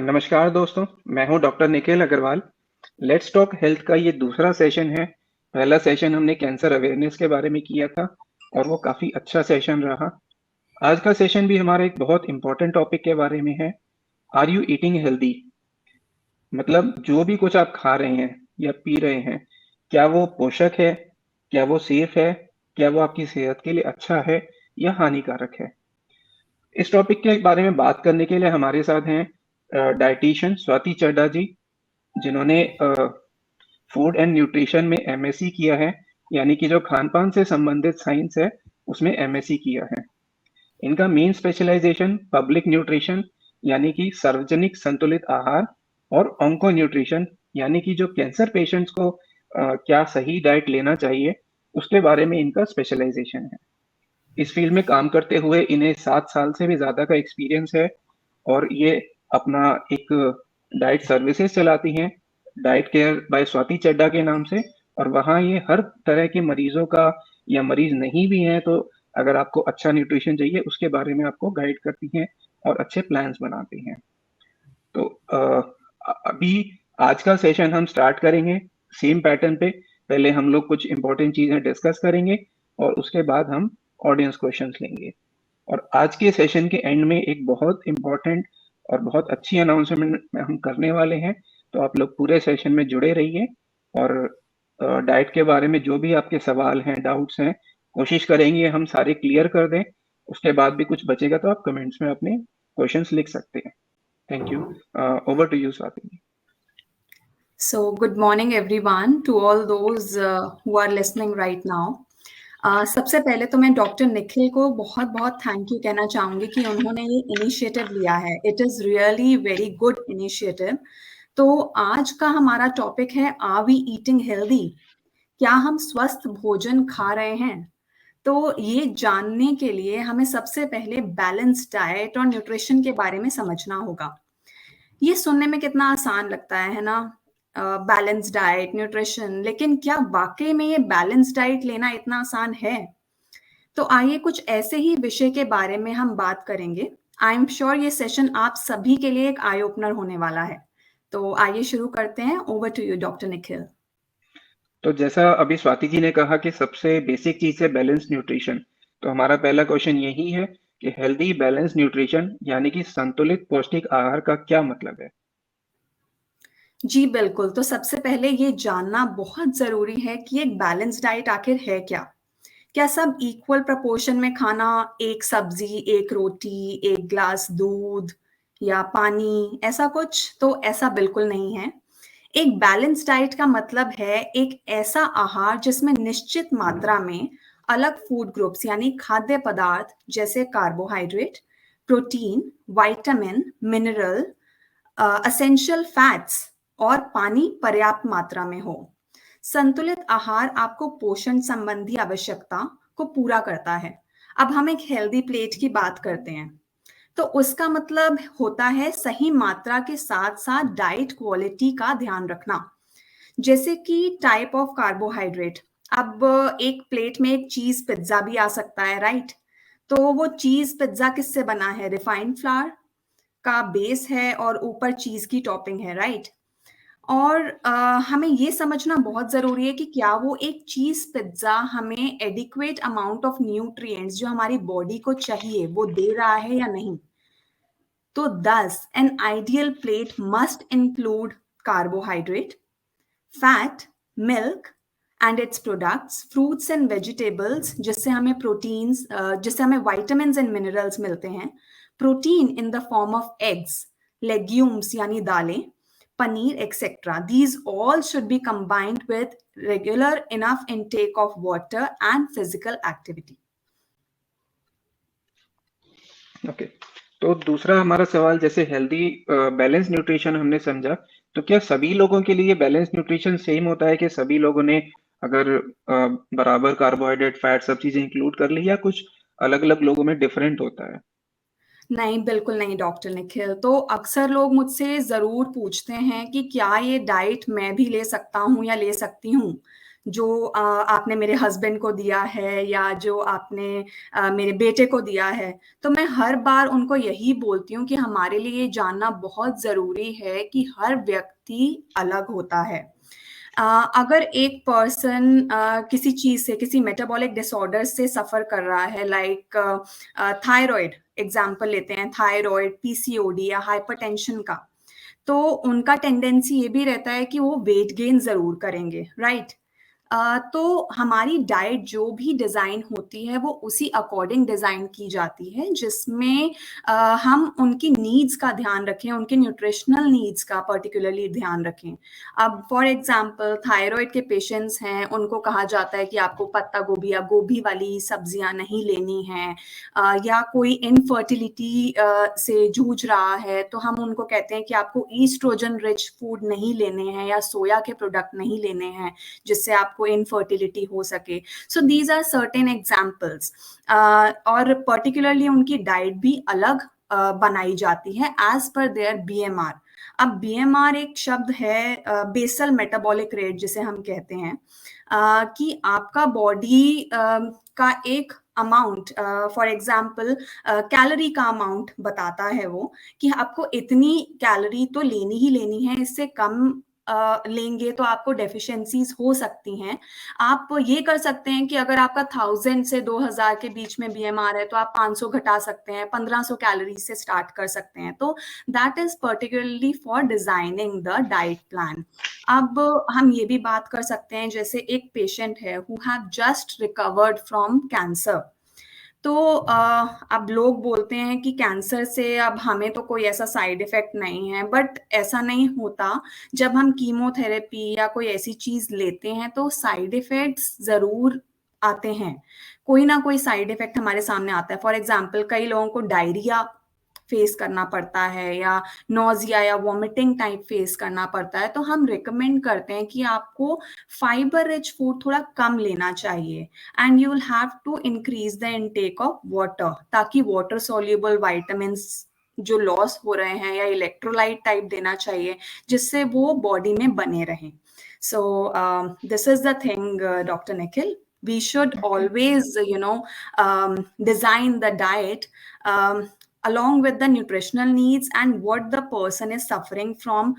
नमस्कार दोस्तों, मैं हूं doctor Nikhil Agarwal. Let's talk health का ये दूसरा सेशन है। पहला सेशन हमने कैंसर अवेयरनेस के बारे में किया था और वो काफ़ी अच्छा सेशन रहा। आज का सेशन भी हमारा एक बहुत इम्पोर्टेंट टॉपिक के बारे में है। Are you eating healthy? मतलब जो भी कुछ आप खा रहे हैं या पी रहे हैं, क्या वो पोषक है, क्या वो सेफ है, क्या वो आपकी सेहत के लिए अच्छा है या हानिकारक है। इस टॉपिक के बारे में बात करने के लिए हमारे साथ हैं डाइटिशियन स्वाति चड्ढा जी, जिन्होंने फूड एंड न्यूट्रिशन में एमएससी किया है, यानी कि जो खान पान से संबंधित साइंस है उसमें एमएससी किया है। इनका मेन स्पेशलाइजेशन पब्लिक न्यूट्रिशन यानी कि सार्वजनिक संतुलित आहार और ऑन्को न्यूट्रिशन यानी कि जो कैंसर पेशेंट्स को क्या सही डाइट लेना चाहिए उसके बारे में इनका स्पेशलाइजेशन है। इस फील्ड में काम करते हुए इन्हें 7 साल से भी ज़्यादा का एक्सपीरियंस है और ये अपना एक डाइट सर्विसेज चलाती हैं, diet care by Swati Chadha के नाम से। और वहाँ ये हर तरह के मरीजों का या मरीज नहीं भी हैं तो अगर आपको अच्छा न्यूट्रिशन चाहिए उसके बारे में आपको गाइड करती हैं और अच्छे प्लान्स बनाती हैं। तो अभी आज का सेशन हम स्टार्ट करेंगे सेम पैटर्न पे। पहले हम लोग कुछ इंपॉर्टेंट चीजें डिस्कस करेंगे और उसके बाद हम ऑडियंस क्वेश्चंस लेंगे। और आज के सेशन के एंड में एक बहुत इंपॉर्टेंट और बहुत अच्छी अनाउंसमेंट हम करने वाले हैं, तो आप लोग पूरे सेशन में जुड़े रहिए। और डाइट के बारे में जो भी आपके सवाल हैं, डाउट्स हैं, कोशिश करेंगे हम सारे क्लियर कर दें। उसके बाद भी कुछ बचेगा तो आप कमेंट्स में अपने क्वेश्चंस लिख सकते हैं। Thank you. Over to you Swati. So, good morning everyone to all those who are listening right now. सबसे पहले तो मैं डॉक्टर निखिल को बहुत बहुत थैंक यू कहना चाहूँगी कि उन्होंने ये इनिशिएटिव लिया है। It is really very good initiative. तो आज का हमारा टॉपिक है, आर वी ईटिंग हेल्दी? क्या हम स्वस्थ भोजन खा रहे हैं? तो ये जानने के लिए हमें सबसे पहले बैलेंस डाइट और न्यूट्रिशन के बारे में समझना होगा। ये सुनने में कितना आसान लगता है ना, बैलेंस डाइट, न्यूट्रिशन, लेकिन क्या वाकई में ये बैलेंस डाइट लेना इतना आसान है? तो आइए कुछ ऐसे ही विषय के बारे में हम बात करेंगे। आई एम श्योर ये सेशन आप सभी के लिए एक आई ओपनर होने वाला है। तो आइए शुरू करते हैं। Over to you doctor Nikhil. तो जैसा अभी स्वाति जी ने कहा कि सबसे बेसिक चीज है बैलेंस न्यूट्रिशन, तो हमारा पहला क्वेश्चन यही है कि हेल्दी बैलेंस न्यूट्रिशन यानी कि संतुलित पौष्टिक आहार का क्या मतलब है। जी बिल्कुल। तो सबसे पहले ये जानना बहुत ज़रूरी है कि एक बैलेंस डाइट आखिर है क्या? क्या सब इक्वल प्रोपोर्शन में खाना, एक सब्जी, एक रोटी, एक ग्लास दूध या पानी, ऐसा कुछ? तो ऐसा बिल्कुल नहीं है। एक बैलेंस डाइट का मतलब है एक ऐसा आहार जिसमें निश्चित मात्रा में अलग फूड ग्रुप्स यानी खाद्य पदार्थ जैसे carbohydrate, protein, vitamin, mineral, essential fats और पानी पर्याप्त मात्रा में हो। संतुलित आहार आपको पोषण संबंधी आवश्यकता को पूरा करता है। अब हम एक हेल्दी प्लेट की बात करते हैं, तो उसका मतलब होता है सही मात्रा के साथ साथ डाइट क्वालिटी का ध्यान रखना। जैसे कि टाइप ऑफ कार्बोहाइड्रेट। अब एक प्लेट में एक चीज पिज्जा भी आ सकता है, राइट? तो वो चीज पिज्जा किससे बना है? रिफाइंड फ्लावर का बेस है और ऊपर चीज की टॉपिंग है, राइट? और हमें ये समझना बहुत ज़रूरी है कि क्या वो एक चीज़ पिज़्ज़ा हमें एडिक्वेट अमाउंट ऑफ न्यूट्रिएंट्स जो हमारी बॉडी को चाहिए वो दे रहा है या नहीं। तो दस an ideal plate must include carbohydrate, fat, milk and its products, fruits and vegetables जिससे हमें प्रोटीन्स, जिससे हमें विटामिन्स एंड मिनरल्स मिलते हैं, protein in the form of eggs, legumes यानी दालें, paneer, etc. These all should be combined with regular enough intake of water and physical activity. Okay. तो दूसरा हमारा सवाल, जैसे हेल्दी बैलेंस न्यूट्रिशन हमने समझा, तो क्या सभी लोगों के लिए बैलेंस न्यूट्रिशन सेम होता है कि सभी लोगों ने अगर बराबर कार्बोहाइड्रेट, फैट सब चीजें इंक्लूड कर ली, या कुछ अलग अलग लोगों में डिफरेंट होता है? नहीं, बिल्कुल नहीं डॉक्टर निखिल। तो अक्सर लोग मुझसे ज़रूर पूछते हैं कि क्या ये डाइट मैं भी ले सकता हूँ या ले सकती हूँ? जो आपने मेरे हस्बैंड को दिया है या जो आपने मेरे बेटे को दिया है, तो मैं हर बार उनको यही बोलती हूँ कि हमारे लिए ये जानना बहुत ज़रूरी है कि हर व्यक्ति अलग होता है। अगर एक पर्सन किसी चीज़ से, किसी मेटाबॉलिक डिसऑर्डर से सफ़र कर रहा है, लाइक थायरॉइड एग्ज़ाम्पल लेते हैं, थायरॉइड, पीसीओडी या हाइपरटेंशन का, तो उनका टेंडेंसी ये भी रहता है कि वो वेट गेन ज़रूर करेंगे, राइट? तो हमारी डाइट जो भी डिज़ाइन होती है, वो उसी अकॉर्डिंग डिज़ाइन की जाती है, जिसमें हम उनकी नीड्स का ध्यान रखें, उनके न्यूट्रिशनल नीड्स का पर्टिकुलरली ध्यान रखें। अब फॉर एग्ज़ाम्पल थायरॉइड के पेशेंट्स हैं, उनको कहा जाता है कि आपको पत्ता गोभी या गोभी वाली सब्जियाँ नहीं लेनी हैं, या कोई इनफर्टिलिटी से जूझ रहा है, तो हम उनको कहते हैं कि आपको ईस्ट्रोजन रिच फूड नहीं लेने हैं या सोया के प्रोडक्ट नहीं लेने हैं, जिससे आपको इनफर्टिलिटी हो सके। So these are certain examples, और पर्टिकुलरली उनकी डाइट भी अलग बनाई जाती है एज पर देयर बीएमआर। अब बीएमआर एक शब्द है, बेसल मेटाबॉलिक रेट जिसे हम कहते हैं, कि आपका बॉडी का एक अमाउंट, फॉर एग्जाम्पल कैलोरी का अमाउंट बताता है वो, कि आपको इतनी कैलोरी तो लेनी ही लेनी है, इससे कम लेंगे तो आपको डेफिशिएंसीज हो सकती हैं। आप ये कर सकते हैं कि अगर आपका 1000 से 2000 के बीच में बीएमआर है, तो आप 500 घटा सकते हैं, 1500 कैलोरी से स्टार्ट कर सकते हैं। तो that is particularly for designing the diet plan. अब हम ये भी बात कर सकते हैं, जैसे एक पेशेंट है who have just recovered from cancer, तो अब लोग बोलते हैं कि कैंसर से अब हमें तो कोई ऐसा साइड इफेक्ट नहीं है, बट ऐसा नहीं होता। जब हम कीमोथेरेपी या कोई ऐसी चीज लेते हैं तो साइड इफेक्ट्स जरूर आते हैं, कोई ना कोई साइड इफेक्ट हमारे सामने आता है। फॉर एग्जाम्पल कई लोगों को डायरिया फेस करना पड़ता है, या नोजिया या वॉमिटिंग टाइप फेस करना पड़ता है, तो हम रिकमेंड करते हैं कि आपको फाइबर रिच फूड थोड़ा कम लेना चाहिए, and you will have to increase the intake of water, ताकि वाटर सोल्यूबल वाइटामिन्स जो लॉस हो रहे हैं या इलेक्ट्रोलाइट टाइप देना चाहिए, जिससे वो बॉडी में बने रहें। सो this is the thing, doctor Nikhil, we should always design the diet along with the nutritional needs and what the person is suffering from.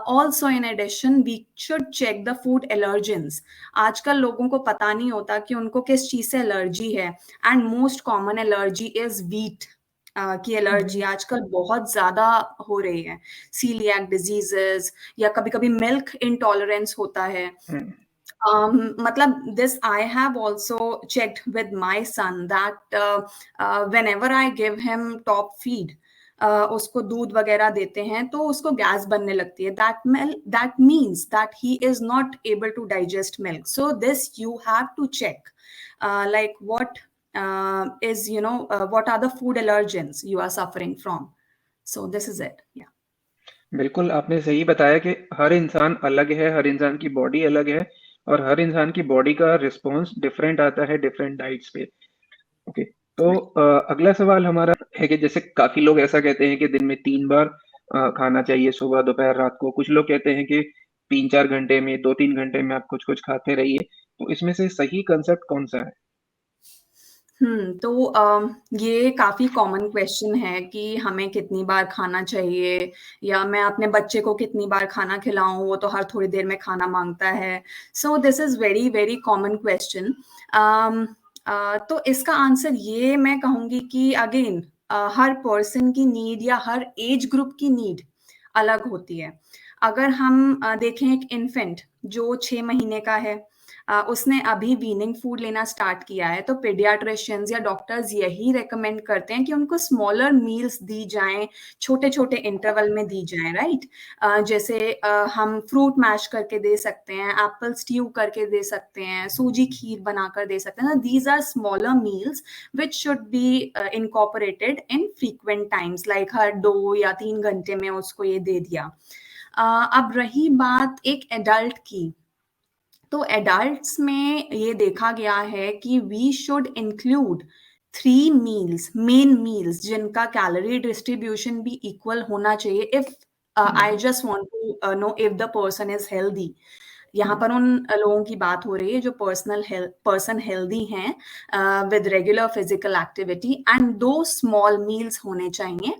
Also in addition we should check the food allergens. आजकल लोगों को पता नहीं होता कि उनको किस चीज से एलर्जी है, and most common allergy is wheat की एलर्जी आजकल बहुत ज्यादा हो रही है, सीलियाक डिजीजेस, या कभी कभी मिल्क इंटॉलरेंस होता है। Matlab, this I have also checked with my son that whenever I give him top feed, उसको दूध वगैरह देते हैं तो उसको गैस बनने लगती है। That means that he is not able to digest milk. So this you have to check, like what is what are the food allergens you are suffering from. So this is it. Yeah. बिल्कुल आपने सही बताया कि हर इंसान अलग है, हर इंसान की बॉडी अलग है और हर इंसान की बॉडी का रिस्पॉन्स डिफरेंट आता है डिफरेंट डाइट्स पे। ओके, तो अगला सवाल हमारा है कि जैसे काफी लोग ऐसा कहते हैं कि दिन में 3 बार खाना चाहिए, सुबह, दोपहर, रात को। कुछ लोग कहते हैं कि 3-4 घंटे में, 2-3 घंटे में आप कुछ-कुछ खाते रहिए। तो इसमें से सही कांसेप्ट कौन-सा है? तो ये काफ़ी कॉमन क्वेश्चन है कि हमें कितनी बार खाना चाहिए, या मैं अपने बच्चे को कितनी बार खाना खिलाऊँ, वो तो हर थोड़ी देर में खाना माँगता है। सो this is very, very common question. तो इसका आंसर ये मैं कहूँगी कि अगेन हर पर्सन की नीड या हर एज ग्रुप की नीड अलग होती है। अगर हम देखें एक इन्फेंट जो 6 महीने का है, उसने अभी वीनिंग फूड लेना स्टार्ट किया है, तो पीडियाट्रिशियंस या डॉक्टर्स यही रेकमेंड करते हैं कि उनको स्मॉलर मील्स दी जाएं, छोटे-छोटे इंटरवल में दी जाएं, राइट? जैसे हम फ्रूट मैश करके दे सकते हैं, एप्पल स्ट्यू करके दे सकते हैं, सूजी खीर बनाकर दे सकते हैं। These are smaller meals which should be incorporated in frequent times, like हर 2 या 3 घंटे में उसको ये दे दिया। अब रही बात एक एडल्ट की, तो एडल्ट्स में ये देखा गया है कि we should include 3 meals, main meals, जिनका कैलोरी डिस्ट्रीब्यूशन भी इक्वल होना चाहिए। If I just want to know if the person is healthy, यहाँ पर उन लोगों की बात हो रही है जो पर्सन हेल्दी हैं with regular physical activity, and 2 small meals होने चाहिए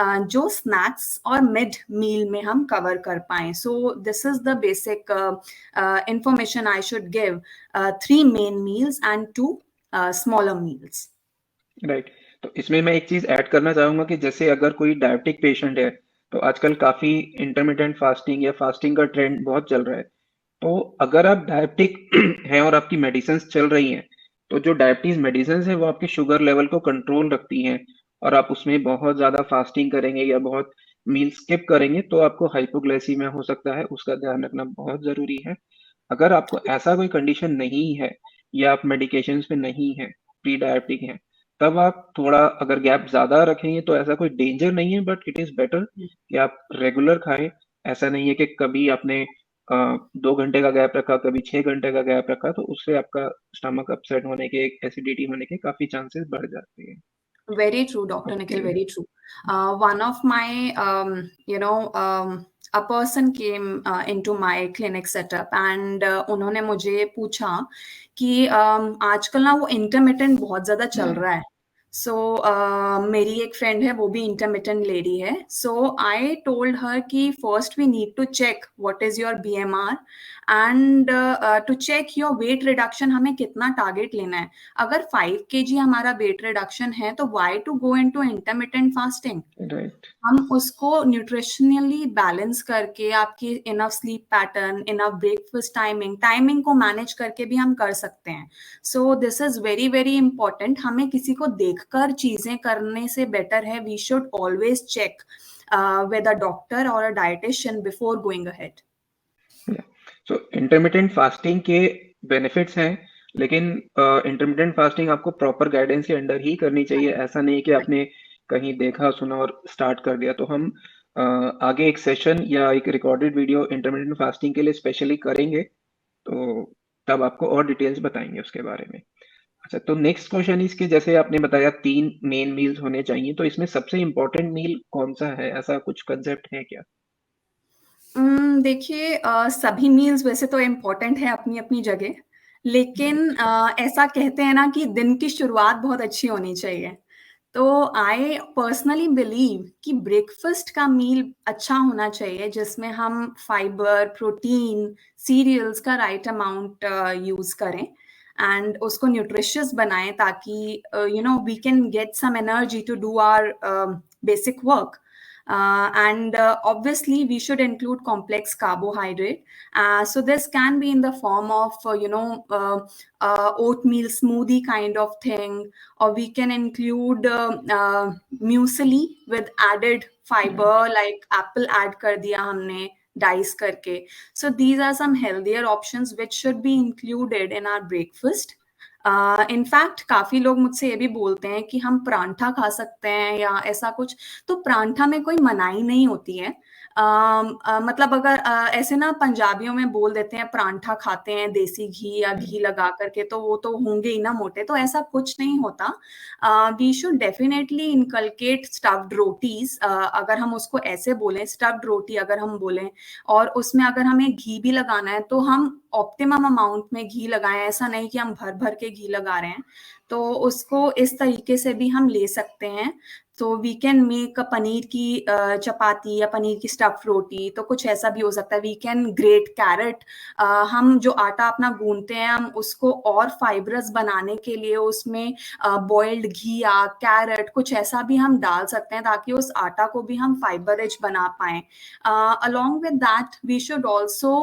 जो स्नैक्स और मिड मील में हम कवर कर पाएं. सो this is the basic information I should give. 3 main meals and 2 smaller meals. Right. तो इसमें मैं एक चीज ऐड करना चाहूंगा कि जैसे अगर कोई डायबिटिक पेशेंट है तो आजकल काफी इंटरमिटेंट फास्टिंग या फास्टिंग का ट्रेंड बहुत चल रहा है। तो अगर आप डायबिटिक हैं और आपकी मेडिसिन चल रही हैं, तो जो डायबिटीज मेडिसिन है वो आपके शुगर लेवल को कंट्रोल रखती हैं, और आप उसमें बहुत ज्यादा फास्टिंग करेंगे या बहुत मील स्किप करेंगे तो आपको हाइपोग्लाइसीमिया हो सकता है, उसका ध्यान रखना बहुत जरूरी है। अगर आपको ऐसा कोई कंडीशन नहीं है या आप मेडिकेशंस पे नहीं है, प्री डायबिटिक हैं, तब आप थोड़ा अगर गैप ज्यादा रखेंगे तो ऐसा कोई डेंजर नहीं है, बट इट इज बेटर कि आप रेगुलर खाएं। ऐसा नहीं है कि कभी आपने 2 घंटे का गैप रखा, कभी 6 घंटे का गैप रखा, तो उससे आपका स्टमक अपसेट होने के, एसिडिटी होने के काफी चांसेस बढ़ जाते हैं। Very true, Dr. Nikhil, okay. very true. One of my, a person came into my clinic setup, and उन्होंने मुझे पूछा कि आजकल ना वो इंटरमिटेंट बहुत ज़्यादा चल रहा है. सो मेरी एक फ्रेंड है, वो भी इंटरमिटेंट लेडी है. सो आई टोल्ड हर कि first we need to check what is your BMR, and to check your weight reduction, हमें कितना टारगेट लेना है. अगर 5 kg हमारा वेट रिडक्शन है तो why to go into intermittent fasting. Right. हम उसको न्यूट्रिशनली बैलेंस करके, आपकी enough sleep pattern, enough breakfast timing को मैनेज करके भी हम कर सकते हैं. So this is very very important. हमें किसी को देखकर चीजें करने से बेटर है we should always check with a doctor और a dietitian before going ahead. So intermittent fasting के बेनिफिट्स हैं, लेकिन इंटरमिटेंट फास्टिंग आपको प्रॉपर गाइडेंस के अंडर ही करनी चाहिए। ऐसा नहीं कि आपने कहीं देखा सुना और स्टार्ट कर दिया। तो हम आगे एक सेशन या एक रिकॉर्डेड वीडियो इंटरमिटेंट फास्टिंग के लिए स्पेशली करेंगे, तो तब आपको और डिटेल्स बताएंगे उसके बारे में। अच्छा, तो नेक्स्ट क्वेश्चन इसके, जैसे आपने बताया 3 मेन मील्स होने चाहिए, तो इसमें सबसे इम्पोर्टेंट मील कौन सा है? ऐसा कुछ कंसेप्ट है क्या? देखिए, सभी मील्स वैसे तो इम्पोर्टेंट है अपनी अपनी जगह, लेकिन राइट। ऐसा कहते हैं ना कि दिन की शुरुआत बहुत अच्छी होनी चाहिए. तो आई पर्सनली बिलीव कि ब्रेकफास्ट का मील अच्छा होना चाहिए जिसमें हम फाइबर, प्रोटीन, सीरियल्स का राइट अमाउंट यूज करें, एंड उसको न्यूट्रिशियस बनाएं ताकि we can get some energy to do our basic work. And obviously we should include complex carbohydrate. So this can be in the form of oatmeal smoothie kind of thing, or we can include muesli with added fiber, like apple add kar diya humne dice karke. So these are some healthier options which should be included in our breakfast. In fact काफी लोग मुझसे ये भी बोलते हैं कि हम परांठा खा सकते हैं या ऐसा कुछ. तो परांठा में कोई मनाही नहीं होती है. मतलब अगर ऐसे ना पंजाबियों में बोल देते हैं परांठा खाते हैं देसी घी या घी लगा करके, तो वो तो होंगे ही ना मोटे. तो ऐसा कुछ नहीं होता. We should definitely inculcate stuffed rotis, अगर हम उसको ऐसे बोलें, स्टफ्ड रोटी अगर हम बोलें, और उसमें अगर हमें घी भी लगाना है तो हम ऑप्टिमम अमाउंट में घी लगाएं. ऐसा नहीं कि हम भर भर के घी लगा रहे हैं. तो उसको इस तरीके से भी हम ले सकते हैं. तो वी कैन मेक पनीर की चपाती या पनीर की स्टफ रोटी, तो कुछ ऐसा भी हो सकता है. We can grate carrot. हम जो आटा अपना गूंथते हैं, हम उसको और फाइब्रस बनाने के लिए उसमें बॉइल्ड घी या कैरेट कुछ ऐसा भी हम डाल सकते हैं ताकि उस आटा को भी हम फाइबर रिच बना पाएं. along with that we should also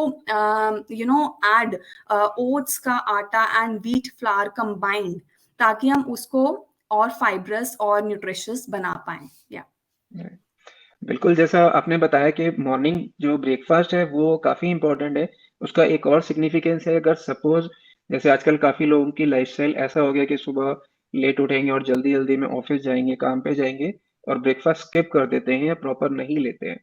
add oats का आटा and wheat flour combined, ताकि हम उसको और फाइब्रस और न्यूट्रिशियस बना पाएं. या बिल्कुल, जैसा आपने बताया कि मॉर्निंग जो ब्रेकफास्ट है वो काफ़ी इम्पोर्टेंट है। उसका एक और सिग्निफिकेंस है, अगर सपोज़ जैसे आजकल काफ़ी लोगों की लाइफ़स्टाइल ऐसा हो गया कि सुबह लेट उठेंगे और जल्दी-जल्दी में ऑफ़िस जाएँगे, काम पे जाएँगे और ब्रेकफास्ट स्किप कर देते हैं या प्रॉपर नहीं लेते हैं।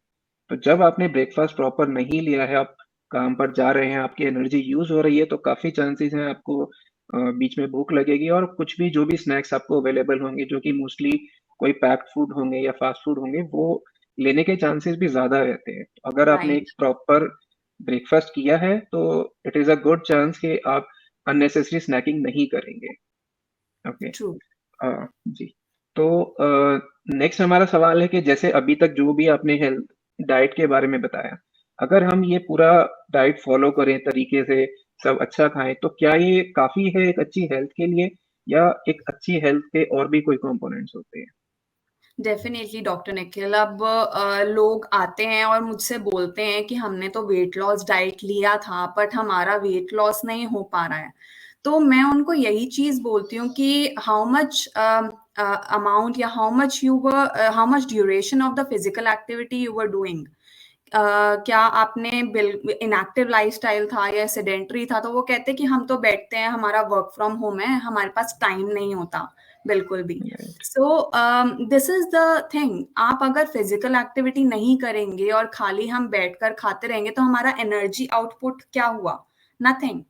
तो जब आपने ब्रेकफास्ट प्रॉपर नहीं लिया है, आप काम पर जा रहे हैं, आपकी एनर्जी यूज़ हो रही है, तो काफ़ी चांसेस हैं आपको बीच में भूख लगेगी और कुछ भी जो भी स्नैक्स आपको अवेलेबल होंगे, जो कि मोस्टली कोई पैक्ड फूड होंगे या फास्ट फूड होंगे, वो लेने के चांसेस भी ज़्यादा रहते हैं। अगर आपने एक राइट. प्रॉपर ब्रेकफास्ट किया है तो it is a good chance कि आप अननेसेसरी स्नैकिंग नहीं करेंगे। ओके। ट्रू। जी। तो नेक्स्ट हमारा सवाल है कि जैसे अभी तक जो भी आपने हेल्थ डाइट के बारे में बताया, अगर हम ये पूरा डाइट फॉलो करें तरीके से, सब अच्छा खाएं, तो क्या ये काफी है एक अच्छी हेल्थ के लिए, या एक अच्छी हेल्थ के और भी कोई कंपोनेंट्स होते हैं? डेफिनेटली डॉक्टर निखिल, अब लोग आते हैं और मुझसे बोलते हैं कि हमने तो वेट लॉस डाइट लिया था बट हमारा वेट लॉस नहीं हो पा रहा है। तो मैं उनको यही चीज बोलती हूँ कि हाउ मच अमाउंट या how much duration of the physical activity you were doing. क्या आपने इनएक्टिव लाइफस्टाइल था या सेडेंटरी था, तो वो कहते कि हम तो बैठते हैं, हमारा वर्क फ्रॉम होम है, हमारे पास टाइम नहीं होता बिल्कुल भी। Right. So this is the thing, आप अगर फिजिकल एक्टिविटी नहीं करेंगे और खाली हम बैठकर खाते रहेंगे तो हमारा एनर्जी आउटपुट क्या हुआ? Nothing.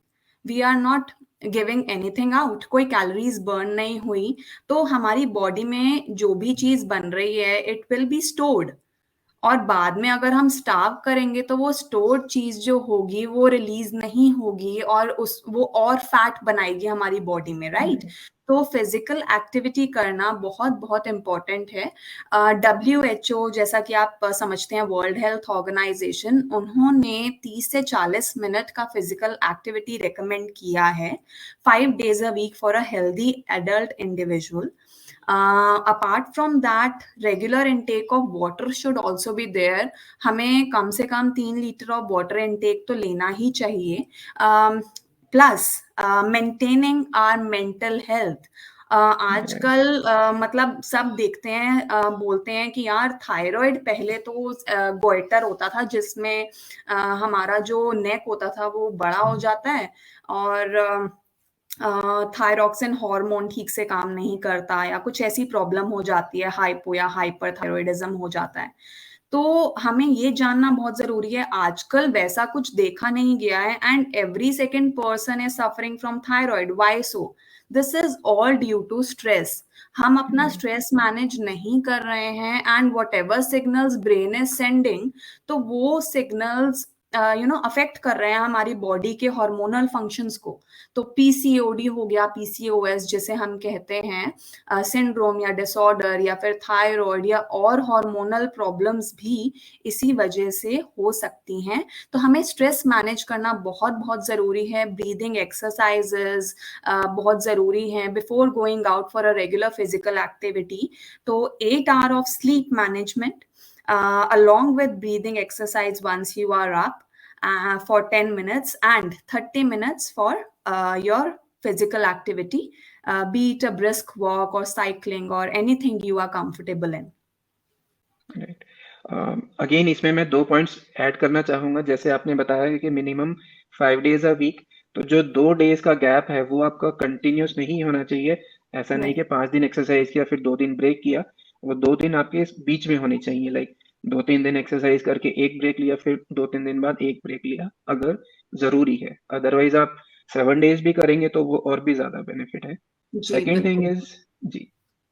We are not giving anything out, कोई कैलोरीज बर्न नहीं हुई। तो हमारी बॉडी में जो भी चीज बन रही है इट विल बी स्टोर्ड, और बाद में अगर हम स्टार्व करेंगे तो वो स्टोर्ड चीज जो होगी वो रिलीज नहीं होगी और उस वो और फैट बनाएगी हमारी बॉडी में, राइट? तो फिजिकल एक्टिविटी करना बहुत बहुत इंपॉर्टेंट है। WHO, जैसा कि आप समझते हैं, वर्ल्ड हेल्थ ऑर्गेनाइजेशन, उन्होंने 30 से 40 मिनट का फिजिकल एक्टिविटी रिकमेंड किया है 5 days a week for a healthy adult individual. Apart from that, regular intake of water should also be there. हमें कम से कम 3 लीटर ऑफ वाटर इनटेक तो लेना ही चाहिए। Plus maintaining our mental health. Right. आजकल मतलब सब देखते हैं, बोलते हैं कि यार थायराइड पहले तो गोइटर होता था जिसमें हमारा जो नेक होता था वो बड़ा हो जाता है, और थायरॉक्सिन हार्मोन ठीक से काम नहीं करता या कुछ ऐसी प्रॉब्लम हो जाती है, हाइपो या हाइपर थायरॉइडिज्म हो जाता है। तो हमें ये जानना बहुत जरूरी है, आजकल वैसा कुछ देखा नहीं गया है and every second person is suffering from thyroid. Why so? This is all due to stress. हम अपना स्ट्रेस मैनेज नहीं कर रहे हैं and whatever signals brain is sending, तो वो सिग्नल्स अफेक्ट कर रहे हैं हमारी बॉडी के हार्मोनल फंक्शंस को। तो पीसीओडी हो गया, पीसीओएस जिसे हम कहते हैं, सिंड्रोम या डिसऑर्डर, या फिर थायराइड या और हार्मोनल प्रॉब्लम्स भी इसी वजह से हो सकती हैं। तो हमें स्ट्रेस मैनेज करना बहुत बहुत ज़रूरी है। ब्रीदिंग एक्सरसाइजेज बहुत ज़रूरी हैं before going out for a regular physical activity. तो 8 hours of sleep management, along with breathing exercise once you are up, for 10 minutes and 30 minutes for your physical activity, be it a brisk walk or cycling or anything you are comfortable in. Right. Again इसमें मैं 2 points add करना चाहूँगा। जैसे आपने बताया कि minimum 5 days a week, तो जो 2 डेज़ का गैप है वो आपका कंटिन्यूअस नहीं होना चाहिए। ऐसा नहीं Right. कि 5 दिन एक्सरसाइज किया फिर 2 दिन ब्रेक किया, वो 2 दिन आपके इस बीच में होनी चाहिए। लाइक 2-3 दिन एक्सरसाइज करके 1 ब्रेक लिया, फिर 2-3 दिन बाद 1 ब्रेक लिया, अगर ज़रूरी है। अदरवाइज़ आप 7 डेज़ भी करेंगे तो वो और भी ज़्यादा बेनिफिट है। जी सेकंड थिंग बिल्कुल। इज़ जी,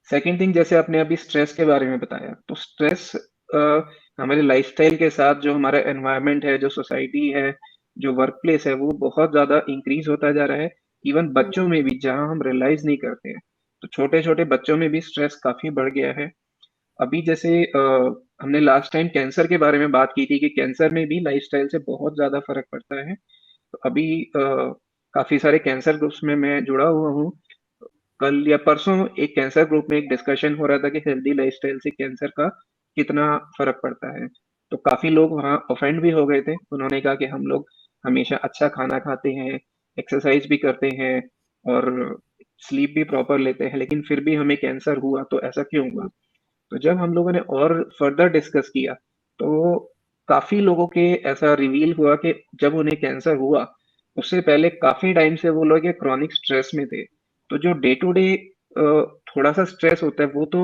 सेकंड थिंग जैसे आपने अभी स्ट्रेस के बारे में बताया, तो स्ट्रेस हमारे लाइफस्टाइल के साथ जो हमारा एनवायरनमेंट है, जो सोसाइटी है, जो वर्क प्लेस है, वो बहुत ज़्यादा इंक्रीज होता जा रहा है। इवन बच्चों में भी, जहाँ हम रियलाइज नहीं करते हैं, तो छोटे छोटे बच्चों में भी स्ट्रेस काफी बढ़ गया है। अभी जैसे हमने लास्ट टाइम कैंसर के बारे में बात की थी कि कैंसर में भी लाइफस्टाइल से बहुत ज्यादा फर्क पड़ता है। तो अभी काफी सारे कैंसर ग्रुप्स में मैं जुड़ा हुआ हूँ। कल या परसों एक कैंसर ग्रुप में एक डिस्कशन हो रहा था कि हेल्दी लाइफस्टाइल से कैंसर का कितना फर्क पड़ता है। तो काफी लोग वहाँ ऑफेंड भी हो गए थे। उन्होंने कहा कि हम लोग हमेशा अच्छा खाना खाते हैं, एक्सरसाइज भी करते हैं और स्लीप भी प्रॉपर लेते हैं, लेकिन फिर भी हमें कैंसर हुआ, तो ऐसा क्यों हुआ? तो जब हम लोगों ने और फर्दर डिस्कस किया, तो काफी लोगों के ऐसा रिवील हुआ कि जब उन्हें कैंसर हुआ, उससे पहले काफी टाइम से वो लोग क्रॉनिक स्ट्रेस में थे। तो जो डे टू डे थोड़ा सा स्ट्रेस होता है वो तो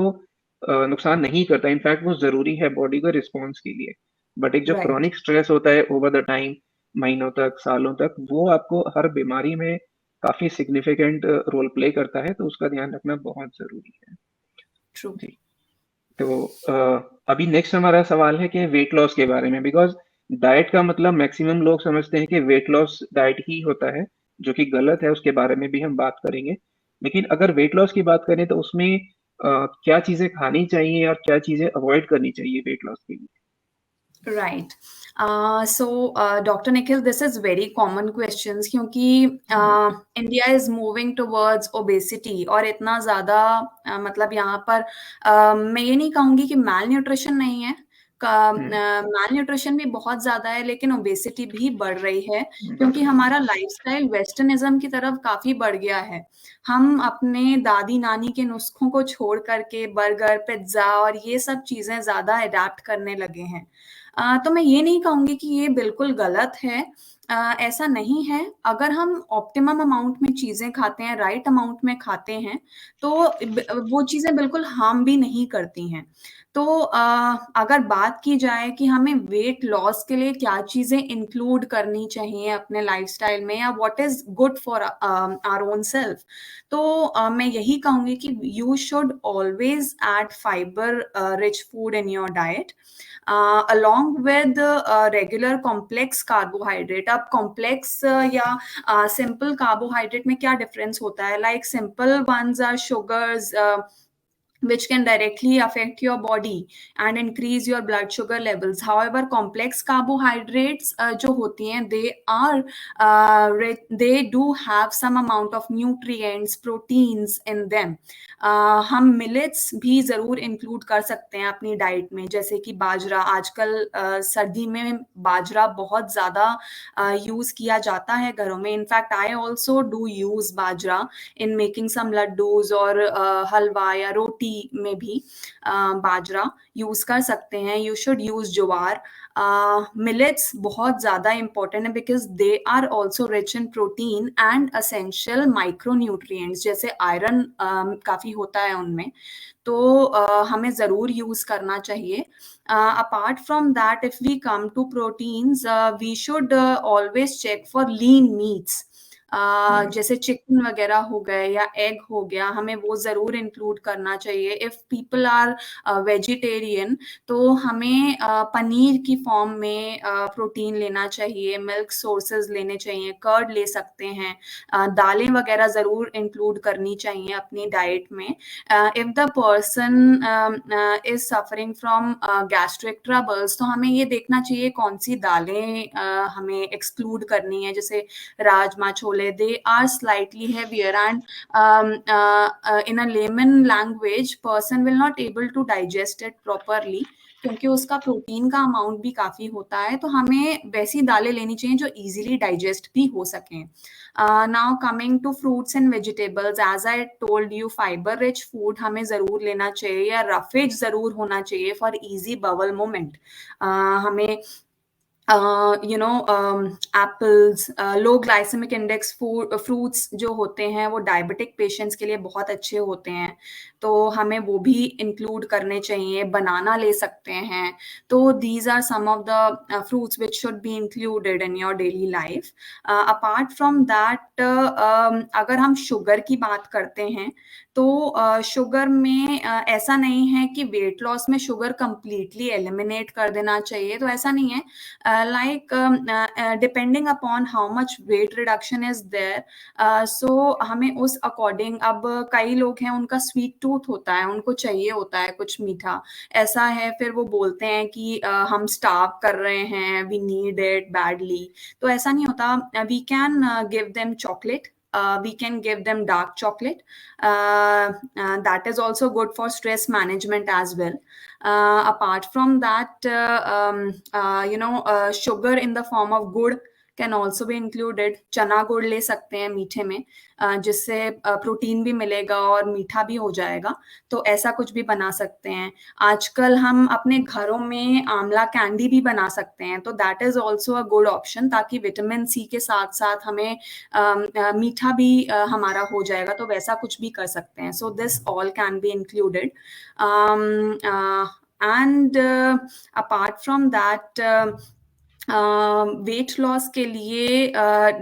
नुकसान नहीं करता, इनफैक्ट वो जरूरी है बॉडी को रिस्पॉन्स के लिए। बट एक जो राइट। क्रॉनिक स्ट्रेस होता है ओवर द टाइम, महीनों तक, सालों तक, वो आपको हर बीमारी में काफी सिग्निफिकेंट रोल प्ले करता है, तो उसका ध्यान रखना बहुत जरूरी है। ट्रू। जी। तो अभी नेक्स्ट हमारा सवाल है कि वेट लॉस के बारे में, बिकॉज डाइट का मतलब मैक्सिमम लोग समझते हैं कि वेट लॉस डाइट ही होता है, जो कि गलत है, उसके बारे में भी हम बात करेंगे। लेकिन अगर वेट लॉस की बात करें तो उसमें क्या चीजें खानी चाहिए और क्या चीजें अवॉइड करनी चाहिए वेट लॉस के लिए? Right. So doctor Nikhil, this is very common questions, क्योंकि India is moving towards obesity, और इतना ज्यादा मतलब यहाँ पर मैं ये नहीं कहूंगी कि मैल न्यूट्रिशन नहीं है, हम्म। मैल न्यूट्रिशन भी बहुत ज्यादा है, लेकिन ओबेसिटी भी बढ़ रही है, बढ़ क्योंकि रही है। हमारा लाइफस्टाइल वेस्टर्निज्म की तरफ काफी बढ़ गया है। हम अपने दादी नानी के नुस्खों को छोड़ करके बर्गर, पिज्जा और ये सब चीजें ज्यादा अडेप्ट करने लगे हैं। तो मैं ये नहीं कहूंगी कि ये बिल्कुल गलत है। ऐसा नहीं है। अगर हम ऑप्टिमम अमाउंट में चीजें खाते हैं, राइट अमाउंट में खाते हैं, तो वो चीजें बिल्कुल हार्म भी नहीं करती हैं। तो अगर बात की जाए कि हमें वेट लॉस के लिए क्या चीजें इंक्लूड करनी चाहिए अपने लाइफस्टाइल में, या what is good for our own self, तो मैं यही कहूंगी कि you should always add fibre rich food in your diet, along with regular complex carbohydrate. अब complex या simple carbohydrate में क्या difference होता है? Like simple ones are sugars, which can directly affect your body and increase your blood sugar levels. However, complex carbohydrates जो होती हैं, they do have some amount of nutrients, proteins in them. हम millets भी जरूर include कर सकते हैं अपनी डाइट में, जैसे कि बाजरा। आजकल सर्दी में बाजरा बहुत ज्यादा यूज किया जाता है घरों में। In fact I also do use bajra in making some laddoos, और हलवा या रोटी में भी बाजरा यूज कर सकते हैं। You should use jowar. Millets बहुत ज्यादा इंपॉर्टेंट है, because they are also rich in protein and essential micronutrients, जैसे आयरन काफी होता है उनमें, तो हमें जरूर यूज करना चाहिए। Apart from that, if we come to proteins, we should always check for lean meats, जैसे चिकन वगैरह हो गए या एग हो गया, हमें वो जरूर इंक्लूड करना चाहिए। इफ पीपल आर वेजिटेरियन, तो हमें पनीर की फॉर्म में प्रोटीन लेना चाहिए, मिल्क सोर्सेज लेने चाहिए, कर्ड ले सकते हैं, दालें वगैरह जरूर इंक्लूड करनी चाहिए अपनी डाइट में। If the person is suffering from gastric troubles, तो हमें ये देखना चाहिए कौन सी दालें हमें एक्सक्लूड करनी है, जैसे rajma chole. they are slightly heavier, and in a layman language, person will not able to digest it properly, क्योंकि उसका प्रोटीन का अमाउंट भी काफी होता है। तो हमें वैसी दालें लेनी चाहिए जो इजीली डाइजेस्ट भी हो सकें। Now coming to fruits and vegetables, as I told you, fibre rich food हमें जरूर लेना चाहिए, या रफेज जरूर होना चाहिए फॉर इजी बवल मोमेंट। हमें apples, low glycemic index fruits जो होते हैं, वो डायबिटिक पेशेंट्स के लिए बहुत अच्छे होते हैं, तो हमें वो भी इंक्लूड करने चाहिए। बनाना ले सकते हैं। तो these are some of the fruits which should be included in your daily life. Apart from that, अगर हम शुगर की बात करते हैं, तो शुगर में ऐसा नहीं है कि वेट लॉस में शुगर कंप्लीटली एलिमिनेट कर देना चाहिए, तो ऐसा नहीं है। Depending upon how much weight reduction is there, so हमें उस अकॉर्डिंग, अब कई लोग हैं उनका स्वीट टूथ होता है, उनको चाहिए होता है कुछ मीठा, ऐसा है, फिर वो बोलते हैं कि हम स्टार्व कर रहे हैं, वी नीड इट बैडली। तो ऐसा नहीं होता। We can give them chocolate, we can give them dark chocolate. That is also good for stress management as well. Apart from that, sugar in the form of gur can also be included. चना गुड़ ले सकते हैं मीठे में, जिससे protein भी मिलेगा और मीठा भी हो जाएगा, तो ऐसा कुछ भी बना सकते हैं। आजकल हम अपने घरों में आंवला कैंडी भी बना सकते हैं, तो that is also a good option, ताकि विटामिन सी के साथ साथ हमें मीठा भी हमारा हो जाएगा, तो वैसा कुछ भी कर सकते हैं। So this all can be included. And apart from that, wait loss के लिए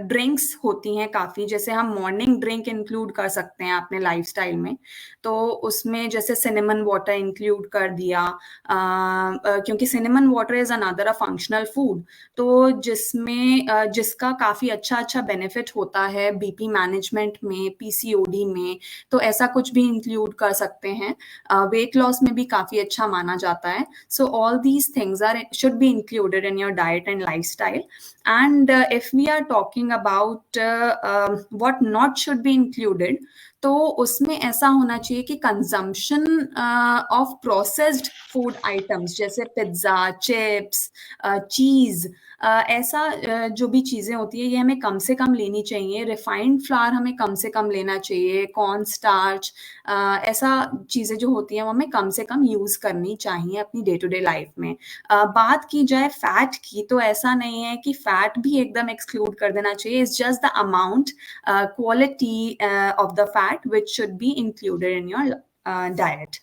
ड्रिंक्स होती हैं काफ़ी, जैसे हम मॉर्निंग ड्रिंक इंक्लूड कर सकते हैं अपने लाइफस्टाइल में। तो उसमें जैसे सिनेमन वाटर इंक्लूड कर दिया, क्योंकि cinnamon water is another a functional food, तो जिसका काफ़ी अच्छा बेनिफिट होता है बीपी मैनेजमेंट में, पीसीओडी में, तो ऐसा कुछ भी इंक्लूड कर सकते हैं। वेट लॉस में भी काफ़ी अच्छा माना जाता है। So all these things should be included in your diet and lifestyle. And if we are talking about what not should be included, तो उसमें ऐसा होना चाहिए कि consumption of processed food items जैसे पिज्ज़ा, चिप्स, चीज़, ऐसा जो भी चीज़ें होती है ये हमें कम से कम लेनी चाहिए। रिफाइंड फ्लावर हमें कम से कम लेना चाहिए, कॉर्न स्टार्च, ऐसा चीज़ें जो होती हैं वो हमें कम से कम यूज़ करनी चाहिए अपनी डे टू डे लाइफ में। बात की जाए फैट की, तो ऐसा नहीं है कि फैट भी एकदम एक्सक्लूड कर देना चाहिए। It's just the amount, quality of the fat which should be included in your diet.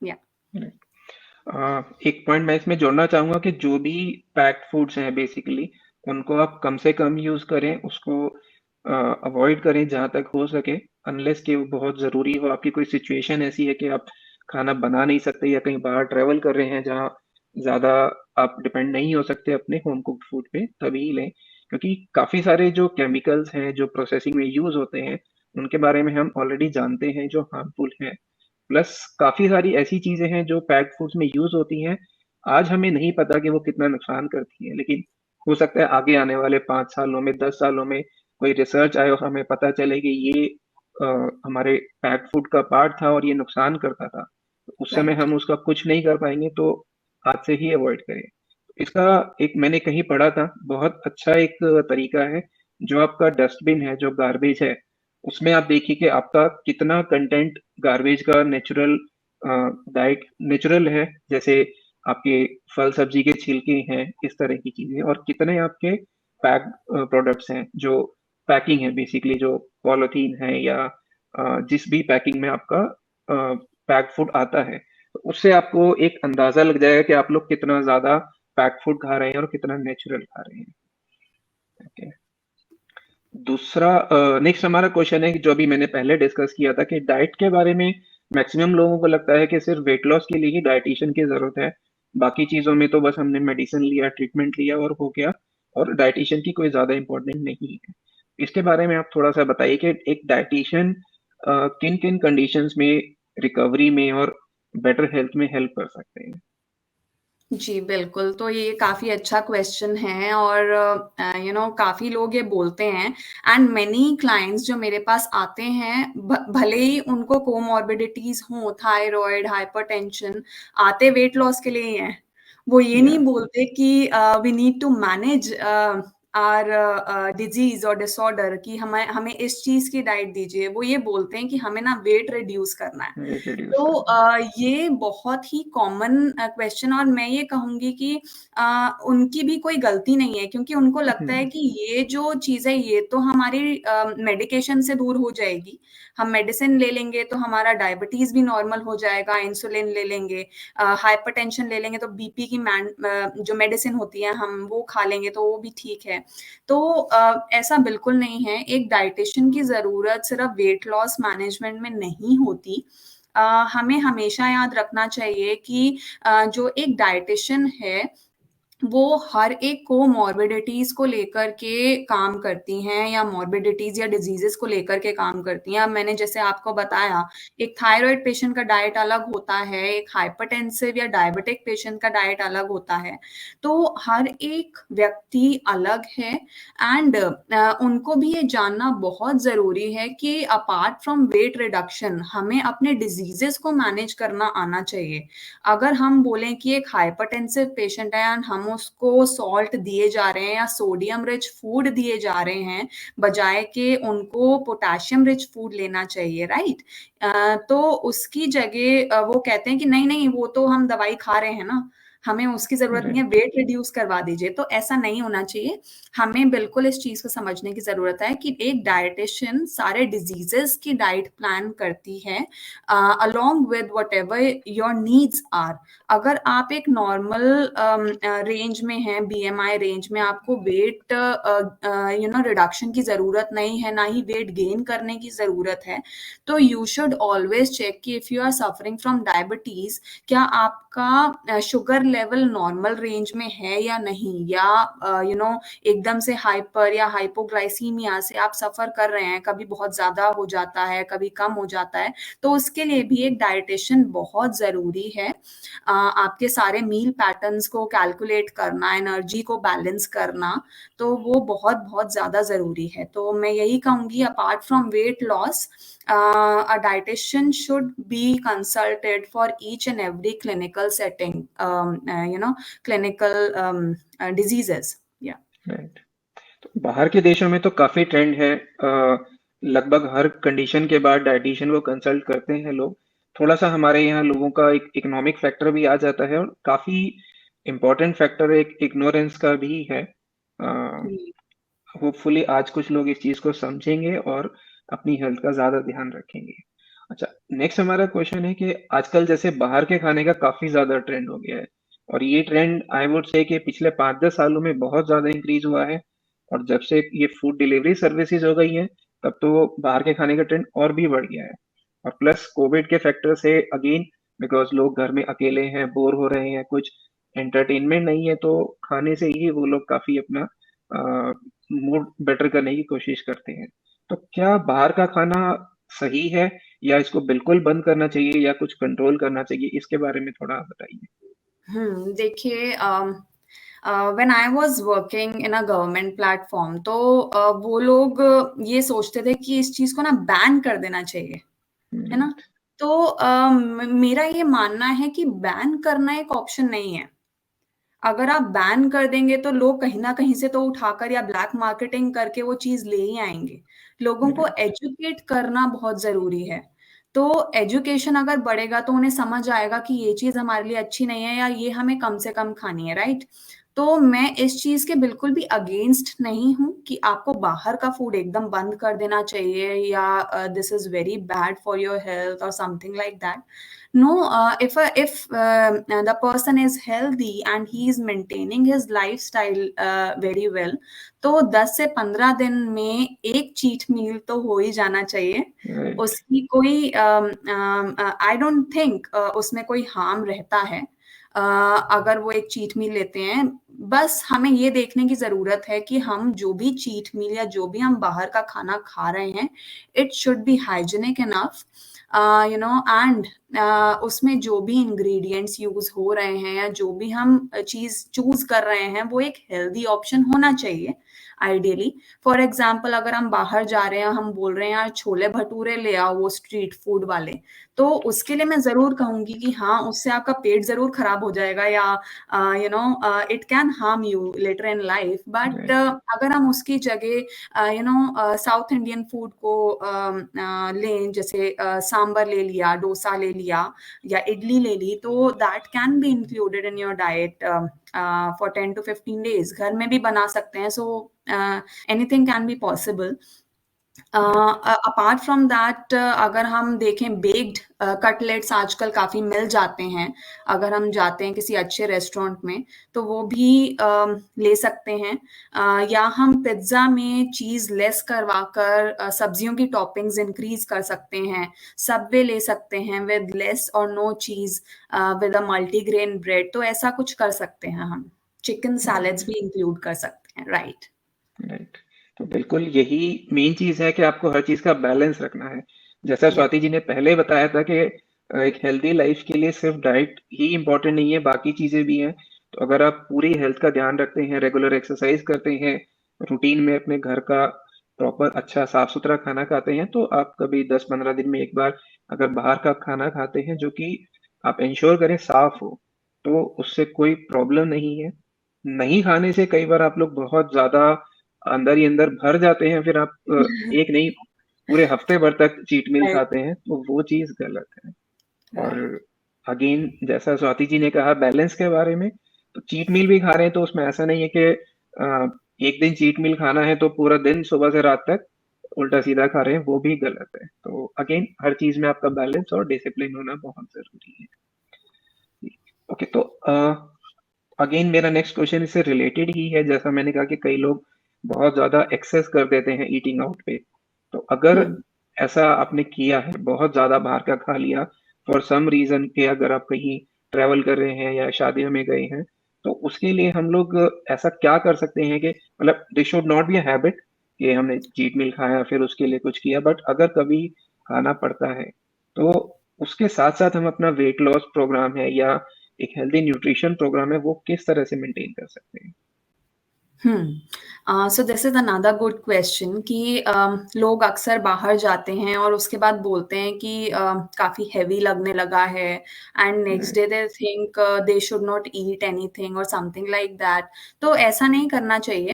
Yeah. एक पॉइंट मैं इसमें जोड़ना चाहूंगा कि जो भी पैक्ड फूड्स हैं बेसिकली उनको आप कम से कम यूज करें, उसको अवॉइड करें जहां तक हो सके, अनलेस कि वो बहुत जरूरी हो, आपकी कोई सिचुएशन ऐसी है कि आप खाना बना नहीं सकते या कहीं बाहर ट्रेवल कर रहे हैं जहाँ ज्यादा आप डिपेंड नहीं हो सकते अपने होम कुक्ड फूड पे, तभी लें। क्योंकि काफी सारे जो केमिकल्स हैं जो प्रोसेसिंग में यूज होते हैं उनके बारे में हम ऑलरेडी जानते हैं जो हार्मफुल हैं। प्लस काफी सारी ऐसी चीजें हैं जो पैक्ड फूड्स में यूज होती हैं, आज हमें नहीं पता कि वो कितना नुकसान करती हैं, लेकिन हो सकता है आगे आने वाले 5 सालों में 10 सालों में कोई रिसर्च आए और हमें पता चले कि ये हमारे पैक्ड फूड का पार्ट था और ये नुकसान करता था, तो उस समय Right. हम उसका कुछ नहीं कर पाएंगे, तो आज से ही अवॉइड करें। इसका एक मैंने कहीं पढ़ा था, बहुत अच्छा एक तरीका है, जो आपका डस्टबिन है, जो गार्बेज है, उसमें आप देखिए कि आपका कितना कंटेंट गार्बेज का नेचुरल डाइट नेचुरल है, जैसे आपके फल सब्जी के छिलके हैं, इस तरह की चीजें, और कितने आपके पैक प्रोडक्ट्स हैं जो पैकिंग है, बेसिकली जो पॉलिथीन है या जिस भी पैकिंग में आपका पैक फूड आता है, तो उससे आपको एक अंदाजा लग जाएगा कि आप लोग कितना ज्यादा पैक फूड खा रहे हैं और कितना नेचुरल खा रहे हैं। ओके, दूसरा नेक्स्ट हमारा क्वेश्चन है कि जो अभी मैंने पहले डिस्कस किया था कि डाइट के बारे में मैक्सिमम लोगों को लगता है कि सिर्फ वेट लॉस के लिए ही डाइटिशियन की जरूरत है, बाकी चीजों में तो बस हमने मेडिसिन लिया, ट्रीटमेंट लिया और हो गया, और डाइटिशियन की कोई ज्यादा इंपॉर्टेंट नहीं है। इसके बारे में आप थोड़ा सा बताइए कि एक डाइटिशियन किन किन कंडीशंस में रिकवरी में और बेटर हेल्थ में हेल्प कर सकते हैं। जी, बिल्कुल, तो ये काफ़ी अच्छा क्वेश्चन है और काफ़ी लोग ये बोलते हैं, एंड मेनी क्लाइंट्स जो मेरे पास आते हैं, भले ही उनको कोमॉर्बिडिटीज़ हों, थायरॉइड, हाइपरटेंशन, आते वेट लॉस के लिए ही हैं। वो ये या नहीं बोलते कि we need to manage our disease और डिसऑर्डर, कि हमें हमें इस चीज़ की डाइट दीजिए। वो ये बोलते हैं कि हमें ना वेट रिड्यूस करना है। वेट रिड्यूस तो करना ये बहुत ही कॉमन क्वेश्चन, और मैं ये कहूँगी कि उनकी भी कोई गलती नहीं है, क्योंकि उनको है। लगता है कि ये जो चीज़ है ये तो हमारी मेडिकेशन से दूर हो जाएगी। हम मेडिसिन ले लेंगे तो हमारा डायबिटीज़ भी नॉर्मल हो जाएगा, इंसुलिन ले लेंगे, हाइपरटेंशन ले लेंगे तो बीपी की जो मेडिसिन होती है हम वो खा लेंगे तो वो भी ठीक है। तो ऐसा बिल्कुल नहीं है। एक डायटीशियन की ज़रूरत सिर्फ वेट लॉस मैनेजमेंट में नहीं होती। हमें हमेशा याद रखना चाहिए कि जो एक डायटीशियन है, वो हर एक को मॉर्बिडिटीज़ को लेकर के काम करती हैं, या मॉर्बिडिटीज़ या डिज़ीज़ेज़ को लेकर के काम करती हैं। अब मैंने जैसे आपको बताया, एक थायरॉइड पेशेंट का डाइट अलग होता है, एक हाइपरटेंसिव या डायबिटिक पेशेंट का डाइट अलग होता है। तो हर एक व्यक्ति अलग है, एंड उनको भी ये जानना बहुत ज़रूरी है कि अपार्ट फ्रॉम वेट रिडक्शन, हमें अपने डिज़ीज़ेज़ को मैनेज करना आना चाहिए। अगर हम बोलें कि एक हाइपरटेंसिव पेशेंट है एंड हम उसको सॉल्ट दिए जा रहे हैं या सोडियम रिच फूड दिए जा रहे हैं, बजाय के उनको पोटेशियम रिच फूड लेना चाहिए, राइट? तो उसकी जगह वो कहते हैं कि नहीं नहीं, वो तो हम दवाई खा रहे हैं ना, हमें उसकी ज़रूरत नहीं है, राइट। वेट रिड्यूस करवा दीजिए, तो ऐसा नहीं होना चाहिए। हमें बिल्कुल इस चीज़ को समझने की ज़रूरत है कि एक डायटीशियन सारे डिज़ीज़ेज़ की डाइट प्लान करती है along with whatever your needs are. अगर आप एक नॉर्मल रेंज में हैं, बीएमआई रेंज में, आपको वेट रिडक्शन की ज़रूरत नहीं है, ना ही वेट गेन करने की ज़रूरत है, तो यू शुड ऑलवेज चेक कि if you are suffering from diabetes, क्या आपका शुगर लेवल नॉर्मल रेंज में है या नहीं, या एकदम से हाइपर या हाइपोग्लाइसीमिया से आप सफर कर रहे हैं, कभी बहुत ज्यादा हो जाता है, कभी कम हो जाता है, तो उसके लिए भी एक डाइटिशियन बहुत जरूरी है। आपके सारे मील पैटर्न्स को कैलकुलेट करना, एनर्जी को बैलेंस करना, तो वो बहुत बहुत ज्यादा जरूरी है। तो मैं यही कहूंगी, apart from weight loss, a dietitian should be consulted for each and every clinical setting, clinical diseases. Yeah. Right. तो बाहर के देशों में तो काफी ट्रेंड है, लगभग हर कंडीशन के बाद डाइटिशियन को कंसल्ट करते हैं लोग। थोड़ा सा हमारे यहाँ लोगों का एक इकोनॉमिक फैक्टर भी आ जाता है, और काफी इम्पोर्टेंट फैक्टर एक इग्नोरेंस का भी है। जी। होपफुली आज कुछ लोग इस चीज को समझेंगे और अपनी हेल्थ का ज्यादा ध्यान रखेंगे। अच्छा, नेक्स्ट हमारा क्वेश्चन है कि आजकल जैसे बाहर के खाने का काफी ज्यादा ट्रेंड हो गया है, और ये ट्रेंड आई वुड से कि पिछले 5-10 सालों में बहुत ज्यादा इंक्रीज हुआ है। और जब से ये फूड डिलीवरी सर्विसेज हो गई है, तब तो बाहर के खाने का ट्रेंड और भी बढ़ गया है। और प्लस कोविड के फैक्टर से अगेन, बिकॉज लोग घर में अकेले हैं, बोर हो रहे हैं, कुछ एंटरटेनमेंट नहीं है, तो खाने से ही वो लोग काफी अपना मूड बेटर करने की कोशिश करते हैं। तो क्या बाहर का खाना सही है, या इसको बिल्कुल बंद करना चाहिए, या कुछ कंट्रोल करना चाहिए? इसके बारे में थोड़ा आप बताइए। देखिए, when I was working in a government platform, तो वो लोग ये सोचते थे कि इस चीज को ना बैन कर देना चाहिए, है ना? राइट। तो मेरा ये मानना है कि बैन करना एक ऑप्शन नहीं है। अगर आप बैन कर देंगे तो लोग कहीं न कहीं से तो उठाकर या ब्लैक मार्केटिंग करके वो चीज़ ले ही आएँगे। लोगों को राइट। एजुकेट करना बहुत ज़रूरी है। तो एजुकेशन अगर बढ़ेगा तो उन्हें समझ आएगा कि ये चीज़ हमारे लिए अच्छी नहीं है, या ये हमें कम से कम खानी है, राइट? तो मैं इस चीज़ के बिल्कुल भी अगेंस्ट नहीं हूँ कि आपको बाहर का फूड एकदम बंद कर देना चाहिए, या this is very bad for your health और something like that. No, if the person is healthy and he is maintaining his lifestyle very well, तो 10 से 15 दिन में एक चीट मील तो हो ही जाना चाहिए। राइट। उसकी कोई आई डोंट थिंक उसमें कोई हार्म रहता है अगर वो एक चीट मील लेते हैं। बस हमें ये देखने की ज़रूरत है कि हम जो भी चीट मील या जो भी हम बाहर का खाना खा रहे हैं, it should be hygienic enough, and उसमें जो भी इंग्रेडिएंट्स यूज़ हो रहे हैं या जो भी हम चीज़ चूज़ कर रहे हैं, वो एक हेल्दी ऑप्शन होना चाहिए आइडियली। फॉर एग्ज़ाम्पल, अगर हम बाहर जा रहे हैं, हम बोल रहे हैं यार छोले भटूरे ले आओ वो स्ट्रीट फूड वाले, तो उसके लिए मैं ज़रूर कहूँगी कि हाँ, उससे आपका पेट ज़रूर खराब हो जाएगा, या it can harm you later in life. But right. अगर हम उसकी जगह साउथ इंडियन फूड को लें, जैसे सांबर ले लिया, डोसा ले लिया या इडली ले ली, तो that can be included in your diet for 10 to 15 days। घर में भी बना सकते हैं, so anything can be possible. Apart from that, अगर हम देखें, बेक्ड कटलेट्स आजकल काफ़ी मिल जाते हैं। अगर हम जाते हैं किसी अच्छे रेस्टोरेंट में, तो वो भी ले सकते हैं। या हम पिज़्ज़ा में चीज़ लेस करवाकर सब्जियों की टॉपिंग्स इंक्रीज़ कर सकते हैं। सबवे ले सकते हैं विद लेस और no cheese, with a multigrain bread, तो ऐसा कुछ कर सकते हैं हम। Chicken right. सैलेड्स भी इंक्लूड कर सकते हैं, राइट। राइट। तो बिल्कुल यही मेन चीज है कि आपको हर चीज का बैलेंस रखना है। जैसा या स्वाति जी ने पहले बताया था कि एक हेल्दी लाइफ के लिए सिर्फ डाइट ही इम्पोर्टेंट नहीं है, बाकी चीजें भी हैं। तो अगर आप पूरी हेल्थ का ध्यान रखते हैं, रेगुलर एक्सरसाइज करते हैं, रूटीन में अपने घर का प्रॉपर अच्छा साफ सुथरा खाना खाते हैं, तो आप कभी 10-15 दिन में एक बार अगर बाहर का खाना खाते हैं, जो कि आप इंश्योर करें साफ हो, तो उससे कोई प्रॉब्लम नहीं है। नहीं खाने से कई बार आप लोग बहुत ज्यादा अंदर ही अंदर भर जाते हैं, फिर आप एक नहीं पूरे हफ्ते भर तक चीट मील राइट, खाते हैं, तो वो चीज गलत है। और राइट। अगेन जैसा स्वाति जी ने कहा बैलेंस के बारे में, तो चीट मील भी खा रहे हैं तो उसमें ऐसा नहीं है कि एक दिन चीट मील खाना है तो पूरा दिन सुबह से रात तक उल्टा सीधा खा रहे हैं, वो भी गलत है। तो अगेन हर चीज में आपका बैलेंस और डिसिप्लिन होना बहुत जरूरी है। ओके, तो अगेन मेरा नेक्स्ट क्वेश्चन इससे रिलेटेड ही है। जैसा मैंने कहा कि कई लोग बहुत ज्यादा एक्सेस कर देते हैं ईटिंग आउट पे, तो अगर ऐसा आपने किया है, बहुत ज्यादा बाहर का खा लिया फॉर सम रीजन के, अगर आप कहीं ट्रेवल कर रहे हैं या शादियों में गए हैं, तो उसके लिए हम लोग ऐसा क्या कर सकते हैं कि मतलब this should not be a habit कि हमने चीट मील खाया फिर उसके लिए कुछ किया, बट अगर कभी खाना पड़ता है तो उसके साथ साथ हम अपना वेट लॉस प्रोग्राम है या एक हेल्दी न्यूट्रिशन प्रोग्राम है वो किस तरह से मेंटेन कर सकते हैं? So this is another good question कि लोग अक्सर बाहर जाते हैं और उसके बाद बोलते हैं कि काफ़ी हैवी लगने लगा है and next day they think they should not eat anything और समथिंग लाइक दैट। तो ऐसा नहीं करना चाहिए।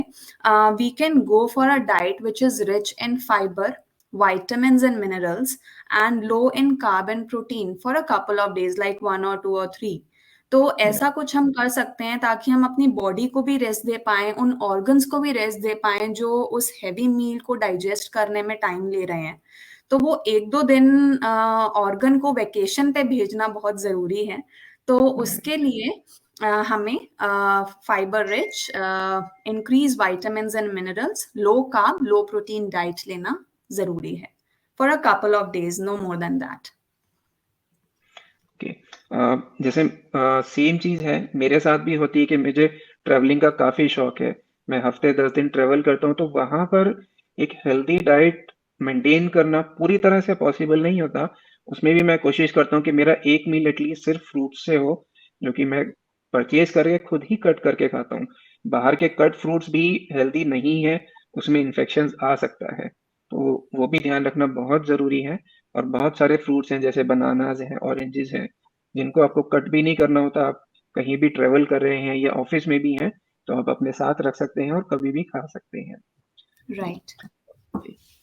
We can go for a diet which is rich in fibre, vitamins and minerals, and low in carb and protein for a couple of days, like 1 or 2 or 3। तो ऐसा कुछ हम कर सकते हैं ताकि हम अपनी बॉडी को भी रेस्ट दे पाएँ, उन ऑर्गन्स को भी रेस्ट दे पाएँ जो उस हेवी मील को डाइजेस्ट करने में टाइम ले रहे हैं। तो वो 1-2 दिन ऑर्गन को वेकेशन पे भेजना बहुत ज़रूरी है। तो उसके लिए हमें fibre rich, increase vitamins and minerals, low carb, low protein diet लेना ज़रूरी है for a couple of days, no more than that. Okay, जैसे सेम चीज है मेरे साथ भी होती है कि मुझे ट्रैवलिंग का काफी शौक है। मैं हफ्ते 10 दिन ट्रैवल करता हूँ, तो वहां पर एक हेल्दी डाइट मेंटेन करना पूरी तरह से पॉसिबल नहीं होता। उसमें भी मैं कोशिश करता हूँ कि मेरा एक मील एटलीस्ट सिर्फ फ्रूट से हो, जो कि मैं परचेज करके खुद ही कट करके खाता हूँ। बाहर के कट फ्रूट्स भी हेल्दी नहीं है, उसमें इन्फेक्शन आ सकता है, तो वो भी ध्यान रखना बहुत जरूरी है। और बहुत सारे फ्रूट्स हैं जैसे बनानाज हैं, ऑरेंजेस हैं, जिनको आपको कट भी नहीं करना होता। आप कहीं भी ट्रेवल कर रहे हैं या ऑफिस में भी हैं तो आप अपने साथ रख सकते हैं और कभी भी खा सकते हैं। राइट।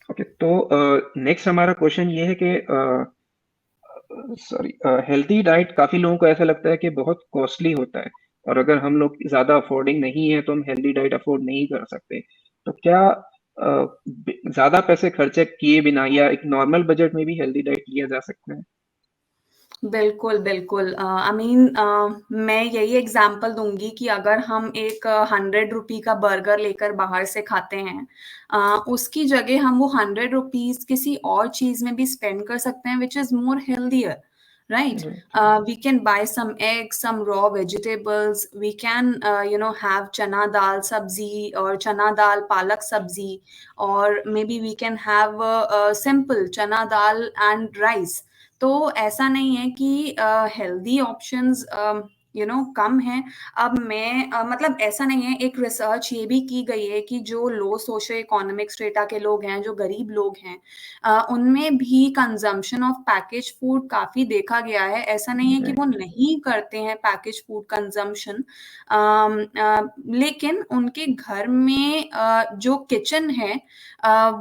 ओके, तो नेक्स्ट हमारा क्वेश्चन ये है कि सॉरी, हेल्दी डाइट काफी लोगों को ऐसा लगता है कि बहुत कॉस्टली होता है, और अगर हम लोग ज्यादा अफोर्डिंग नहीं है तो हम हेल्दी डाइट अफोर्ड नहीं कर सकते। तो क्या ज्यादा पैसे खर्चे किए बिना या एक नॉर्मल बजट में भी हेल्दी डाइट लिया जा सकता है? बिल्कुल, बिल्कुल। आई मीन मैं यही एग्ज़ाम्पल दूँगी कि अगर हम एक 100 रुपी का बर्गर लेकर बाहर से खाते हैं, उसकी जगह हम वो 100 रुपीज़ किसी और चीज़ में भी स्पेंड कर सकते हैं which is more healthier, right? Right. We can buy some eggs, some raw vegetables. We can, have chana dal sabzi or chana dal palak sabzi, or maybe we can have a simple chana dal and rice। तो ऐसा नहीं है कि healthy options कम हैं। अब मैं मतलब ऐसा नहीं है, एक रिसर्च ये भी की गई है कि जो लो सोशो इकोनॉमिक स्ट्रेटा के लोग हैं, जो गरीब लोग हैं, उनमें भी कंज़म्पशन ऑफ पैकेज्ड फूड काफ़ी देखा गया है। ऐसा नहीं है कि वो राइट। नहीं करते हैं पैकेज्ड फूड कंज़म्पशन, लेकिन उनके घर में जो किचन है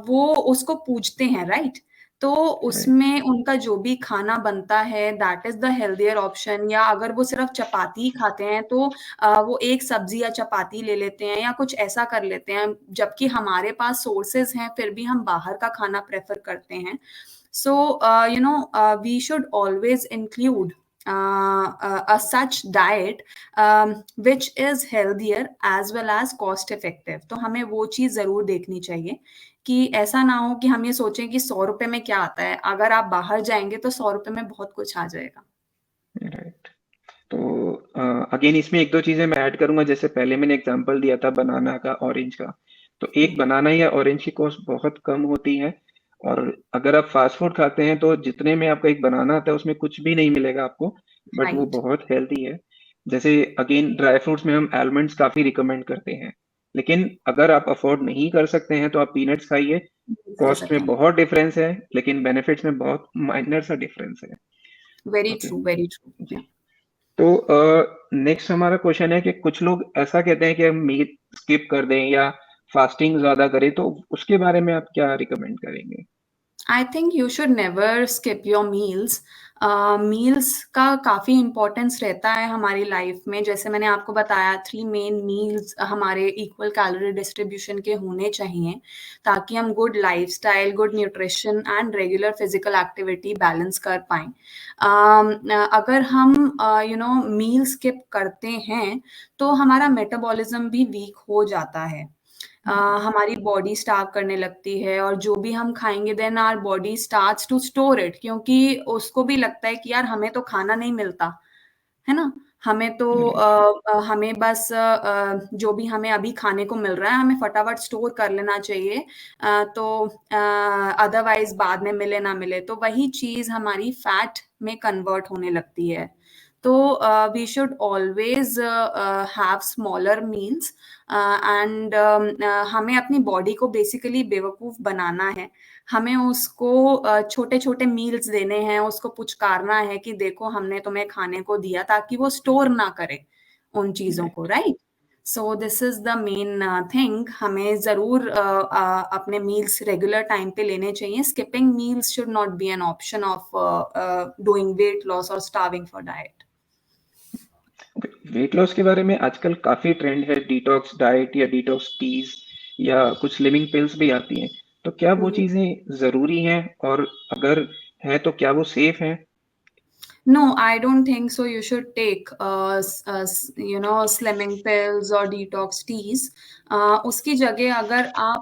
वो उसको पूजते हैं, राइट? तो राइट। उसमें उनका जो भी खाना बनता है that is the healthier option. या अगर वो सिर्फ़ चपाती ही खाते हैं तो वो एक सब्ज़ी या चपाती ले लेते हैं या कुछ ऐसा कर लेते हैं, जबकि हमारे पास सोर्सेज़ हैं, फिर भी हम बाहर का खाना प्रेफ़र करते हैं। So, we should always include a such diet which is healthier as well as cost effective। तो हमें वो चीज़ ज़रूर देखनी चाहिए कि ऐसा ना हो कि हम ये सोचें कि 100 रुपए में क्या आता है? अगर आप बाहर जाएँगे तो 100 रुपए में बहुत कुछ आ जाएगा। राइट। तो अगेन इसमें एक दो चीजें मैं ऐड करूंगा। जैसे पहले मैंने एग्जांपल दिया था बनाना का, ऑरेंज का, तो एक हुँ, बनाना या ऑरेंज की कॉस्ट बहुत कम होती है। और अगर आप फास्ट फूड खाते हैं तो जितने में आपका एक बनाना आता है उसमें कुछ भी नहीं मिलेगा आपको, बट वो राइट। बहुत हेल्दी है। जैसे अगेन ड्राई फ्रूट्स में हम आलमंड्स काफी रिकमेंड करते हैं, लेकिन अगर आप अफोर्ड नहीं कर सकते हैं तो आप पीनट्स खाइए। ले कॉस्ट सकते में हैं। बहुत डिफरेंस है, लेकिन बेनिफिट्स में बहुत माइनर सा डिफरेंस है। Very okay true, very true. जी। या तो नेक्स्ट हमारा क्वेश्चन है कि कुछ लोग ऐसा कहते हैं कि हम मीट स्किप कर दें या फास्टिंग ज्यादा करें, तो उसके बारे में आप क्या रिकमेंड करेंगे? I think you should never skip your meals. Meals का काफ़ी इम्पोर्टेंस रहता है हमारी लाइफ में। जैसे मैंने आपको बताया, 3 मेन मील्स हमारे इक्वल कैलोरी डिस्ट्रीब्यूशन के होने चाहिए, ताकि हम good lifestyle, good nutrition and regular physical activity balance कर पाएँ। अगर हम मील स्किप करते हैं, तो हमारा मेटाबॉलिज़्म भी वीक हो जाता है। अ, हमारी बॉडी स्टार्व करने लगती है, और जो भी हम खाएँगे then our body starts to store it, क्योंकि उसको भी लगता है कि यार हमें तो खाना नहीं मिलता, है ना? हमें तो राइट। हमें बस जो भी हमें अभी खाने को मिल रहा है, हमें फटाफट स्टोर कर लेना चाहिए। तो अदरवाइज़ बाद में मिले ना मिले, तो वही चीज़ हमारी फैट में कन्वर्ट होने लगती है। तो we should always have smaller meals, and हमें अपनी बॉडी को बेसिकली बेवकूफ़ बनाना है। हमें उसको छोटे-छोटे मील्स देने हैं, उसको पुचकारना है कि देखो हमने तुम्हें खाने को दिया, ताकि वो स्टोर ना करे उन चीज़ों को, right. Right? So this is the main thing. हमें ज़रूर अपने मील्स रेगुलर टाइम पे लेने चाहिए। Skipping meals should not be an option of doing weight loss और starving for diet. Weight loss के बारे में आजकल काफी ट्रेंड है, डिटॉक्स डाइट या डिटॉक्स टीज या कुछ स्लिमिंग पिल्स भी आती हैं। तो क्या वो हुँ। चीजें जरूरी हैं, और अगर है तो क्या वो सेफ है? No, I don't think so. You should take, slimming pills or detox teas. उसकी जगह अगर आप,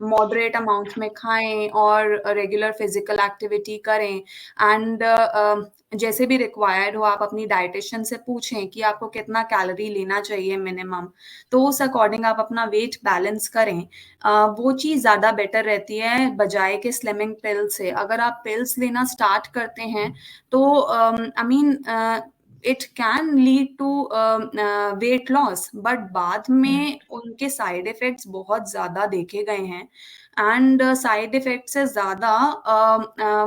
मॉडरेट अमाउंट में खाएं और रेगुलर फिजिकल एक्टिविटी करें, एंड जैसे भी रिक्वायर्ड हो, आप अपनी डाइटिशियन से पूछें कि आपको कितना कैलोरी लेना चाहिए मिनिमम, तो उस अकॉर्डिंग आप अपना वेट बैलेंस करें। वो चीज़ ज़्यादा बेटर रहती है बजाय के स्लिमिंग पिल से। अगर आप पिल्स लेना स्टार्ट करते हैं, तो I mean it can lead to weight loss, but बाद में उनके साइड इफ़ेक्ट्स बहुत ज़्यादा देखे गए हैं, एंड साइड इफ़ेक्ट से ज़्यादा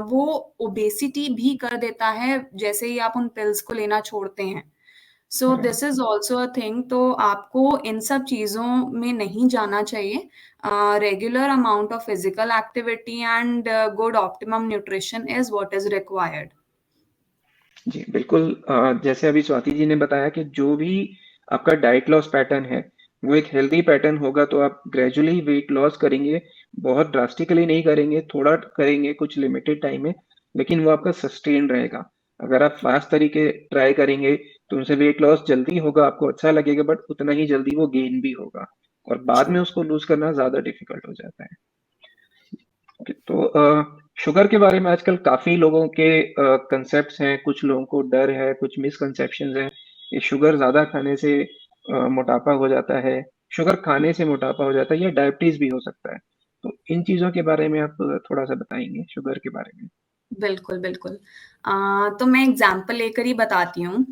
वो ओबेसिटी भी कर देता है, जैसे ही आप उन पिल्स को लेना छोड़ते हैं। So this right. Is also a thing. तो आपको इन सब चीज़ों में नहीं जाना चाहिए। Regular amount of physical activity and good optimum nutrition is what is required. जी, बिल्कुल। जैसे अभी स्वाति जी ने बताया कि जो भी आपका डाइट लॉस पैटर्न है, वो एक हेल्दी पैटर्न होगा, तो आप ग्रेजुअली वेट लॉस करेंगे। बहुत ड्रास्टिकली नहीं करेंगे, थोड़ा करेंगे कुछ लिमिटेड टाइम में, लेकिन वो आपका सस्टेन रहेगा। अगर आप फास्ट तरीके ट्राई करेंगे, तो उनसे वेट लॉस जल्दी होगा, आपको अच्छा लगेगा, बट उतना ही जल्दी वो गेन भी होगा, और बाद ट्रू। में उसको लूज करना ज़्यादा डिफिकल्ट हो जाता है। तो शुगर के बारे में आजकल काफी लोगों के कंसेप्ट्स हैं, कुछ लोगों को डर है, कुछ मिसकंसेप्शंस हैं। ये शुगर ज्यादा खाने से मोटापा हो जाता है, शुगर खाने से मोटापा हो जाता है, या डायबिटीज भी हो सकता है। तो इन चीजों के बारे में आप थोड़ा सा बताएंगे, शुगर के बारे में? बिल्कुल, बिल्कुल। तो मैं एग्ज़ाम्पल लेकर ही बताती हूँ।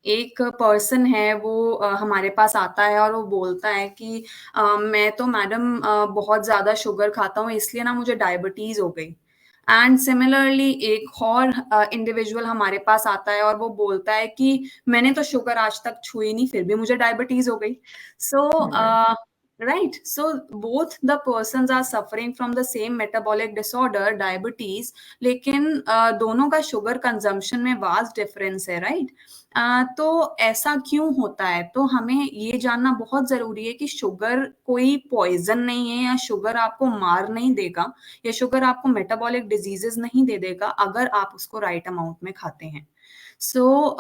एक पर्सन है, वो हमारे पास आता है और वो बोलता है कि मैं तो मैडम बहुत ज़्यादा शुगर खाता हूँ, इसलिए ना मुझे डायबिटीज़ हो गई। एंड सिमिलरली एक और इंडिविजुअल हमारे पास आता है और वो बोलता है कि मैंने तो शुगर आज तक छुई नहीं, फिर भी मुझे डायबिटीज़ हो गई। सो right. right, so both the persons are suffering from the same metabolic disorder, diabetes, लेकिन दोनों का शुगर कंजम्पशन में वास्ट डिफरेंस है, राइट? तो ऐसा क्यों होता है? तो हमें ये जानना बहुत ज़रूरी है कि शुगर कोई पॉइज़न नहीं है, या शुगर आपको मार नहीं देगा, या शुगर आपको मेटाबॉलिक डिजीज़ेज़ नहीं दे देगा, अगर आप उसको राइट अमाउंट में खाते हैं। So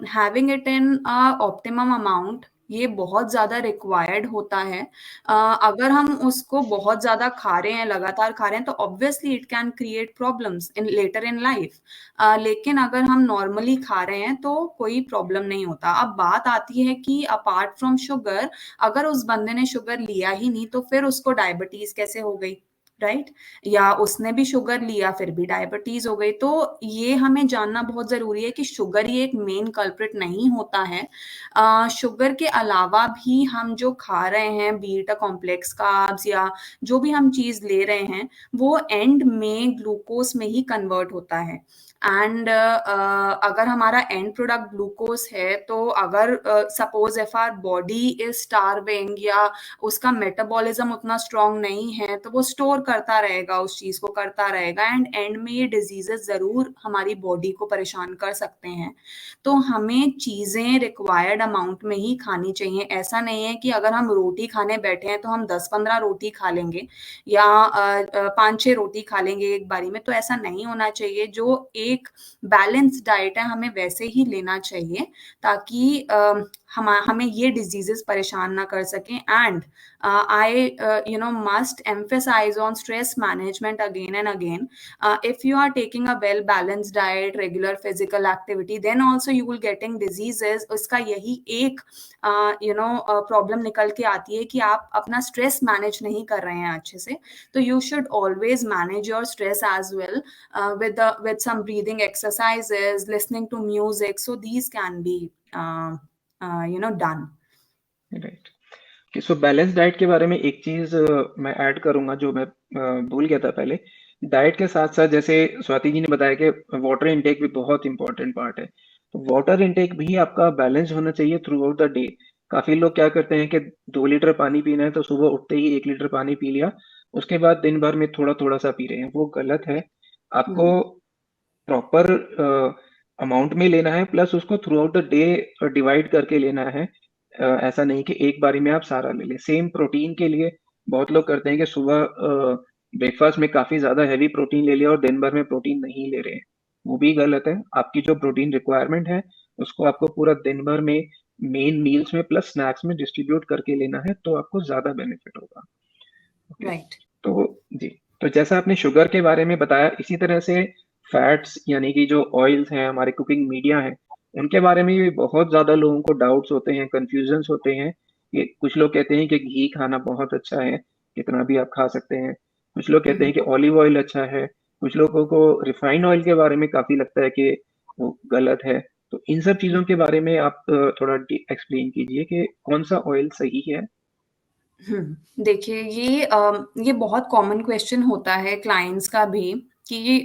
having it in optimum amount, ये बहुत ज़्यादा रिक्वायर्ड होता है। अगर हम उसको बहुत ज़्यादा खा रहे हैं, लगातार खा रहे हैं, तो obviously it can create problems in later in life. लेकिन अगर हम नॉर्मली खा रहे हैं, तो कोई प्रॉब्लम नहीं होता। अब बात आती है कि अपार्ट फ्रॉम शुगर, अगर उस बंदे ने शुगर लिया ही नहीं, तो फिर उसको डायबिटीज कैसे हो गई, राइट? या उसने भी शुगर लिया, फिर भी डायबिटीज हो गई। तो ये हमें जानना बहुत जरूरी है कि शुगर ही एक मेन कल्प्रिट नहीं होता है। शुगर के अलावा भी हम जो खा रहे हैं, बीट कॉम्प्लेक्स कार्ब्स या जो भी हम चीज ले रहे हैं, वो एंड में ग्लूकोज में ही कन्वर्ट होता है। एंड अगर हमारा एंड प्रोडक्ट ग्लूकोज है, तो अगर suppose if our body is starving, या उसका मेटाबॉलिज्म उतना स्ट्रांग नहीं है, तो वो स्टोर करता रहेगा, उस चीज को करता रहेगा, एंड एंड में ये डिजीजेस जरूर हमारी बॉडी को परेशान कर सकते हैं। तो हमें चीजें रिक्वायर्ड अमाउंट में ही खानी चाहिए। ऐसा नहीं है कि अगर हम रोटी खाने बैठे हैं तो हम 10-15 रोटी खा लेंगे या 5-6 रोटी खा लेंगे एक बारी में, तो ऐसा नहीं होना चाहिए। जो एक बैलेंस डाइट है हमें वैसे ही लेना चाहिए, ताकि हमें ये डिजीजेस परेशान ना कर सकें। And I must emphasize on stress management again and again. If you are taking a well balanced diet, regular physical activity, then also you will getting diseases. उसका यही एक प्रॉब्लम निकल के आती है कि आप अपना स्ट्रेस मैनेज नहीं कर रहे हैं अच्छे से। तो you should always manage your stress as well, with some breathing exercises, listening to music, so these can be done. Right. कि सो बैलेंस डाइट के बारे में एक चीज मैं ऐड करूंगा जो मैं भूल गया था पहले। डाइट के साथ साथ जैसे स्वाति जी ने बताया कि वाटर इनटेक भी बहुत इंपॉर्टेंट पार्ट है, तो वाटर इनटेक भी आपका बैलेंस होना चाहिए थ्रू आउट द डे। काफी लोग क्या करते हैं कि 2 लीटर पानी पीना है तो सुबह उठते ही 1 लीटर पानी पी लिया, उसके बाद दिन भर में थोड़ा थोड़ा सा पी रहे हैं, वो गलत है। आपको प्रॉपर अमाउंट में लेना है, प्लस उसको through out the day divide करके लेना है। ऐसा नहीं कि एक बारी में आप सारा ले लें। सेम प्रोटीन के लिए बहुत लोग करते हैं कि सुबह ब्रेकफास्ट में काफी ज्यादा हैवी प्रोटीन ले लिया और दिन भर में प्रोटीन नहीं ले रहे हैं, वो भी गलत है। आपकी जो प्रोटीन रिक्वायरमेंट है उसको आपको पूरा दिन भर में मेन मील्स में प्लस स्नैक्स में डिस्ट्रीब्यूट करके लेना है, तो आपको ज्यादा बेनिफिट होगा। Okay, right. तो जी, तो जैसा आपने शुगर के बारे में बताया, इसी तरह से फैट्स यानी कि जो ऑयल्स हैं, हमारे कुकिंग मीडिया है, उनके बारे में भी बहुत ज्यादा लोगों को डाउट्स होते हैं, कंफ्यूजन्स होते हैं। कि कुछ लोग कहते हैं कि घी खाना बहुत अच्छा है, कितना भी आप खा सकते हैं। कुछ लोग कहते हैं कि ऑलिव ऑयल अच्छा है। कुछ लोगों को रिफाइंड ऑयल के बारे में काफी लगता है कि वो गलत है। तो इन सब चीजों के बारे में आप थोड़ा एक्सप्लेन कीजिए कि कौन सा ऑयल सही है। देखिए ये बहुत कॉमन क्वेश्चन होता है क्लाइंट्स का भी कि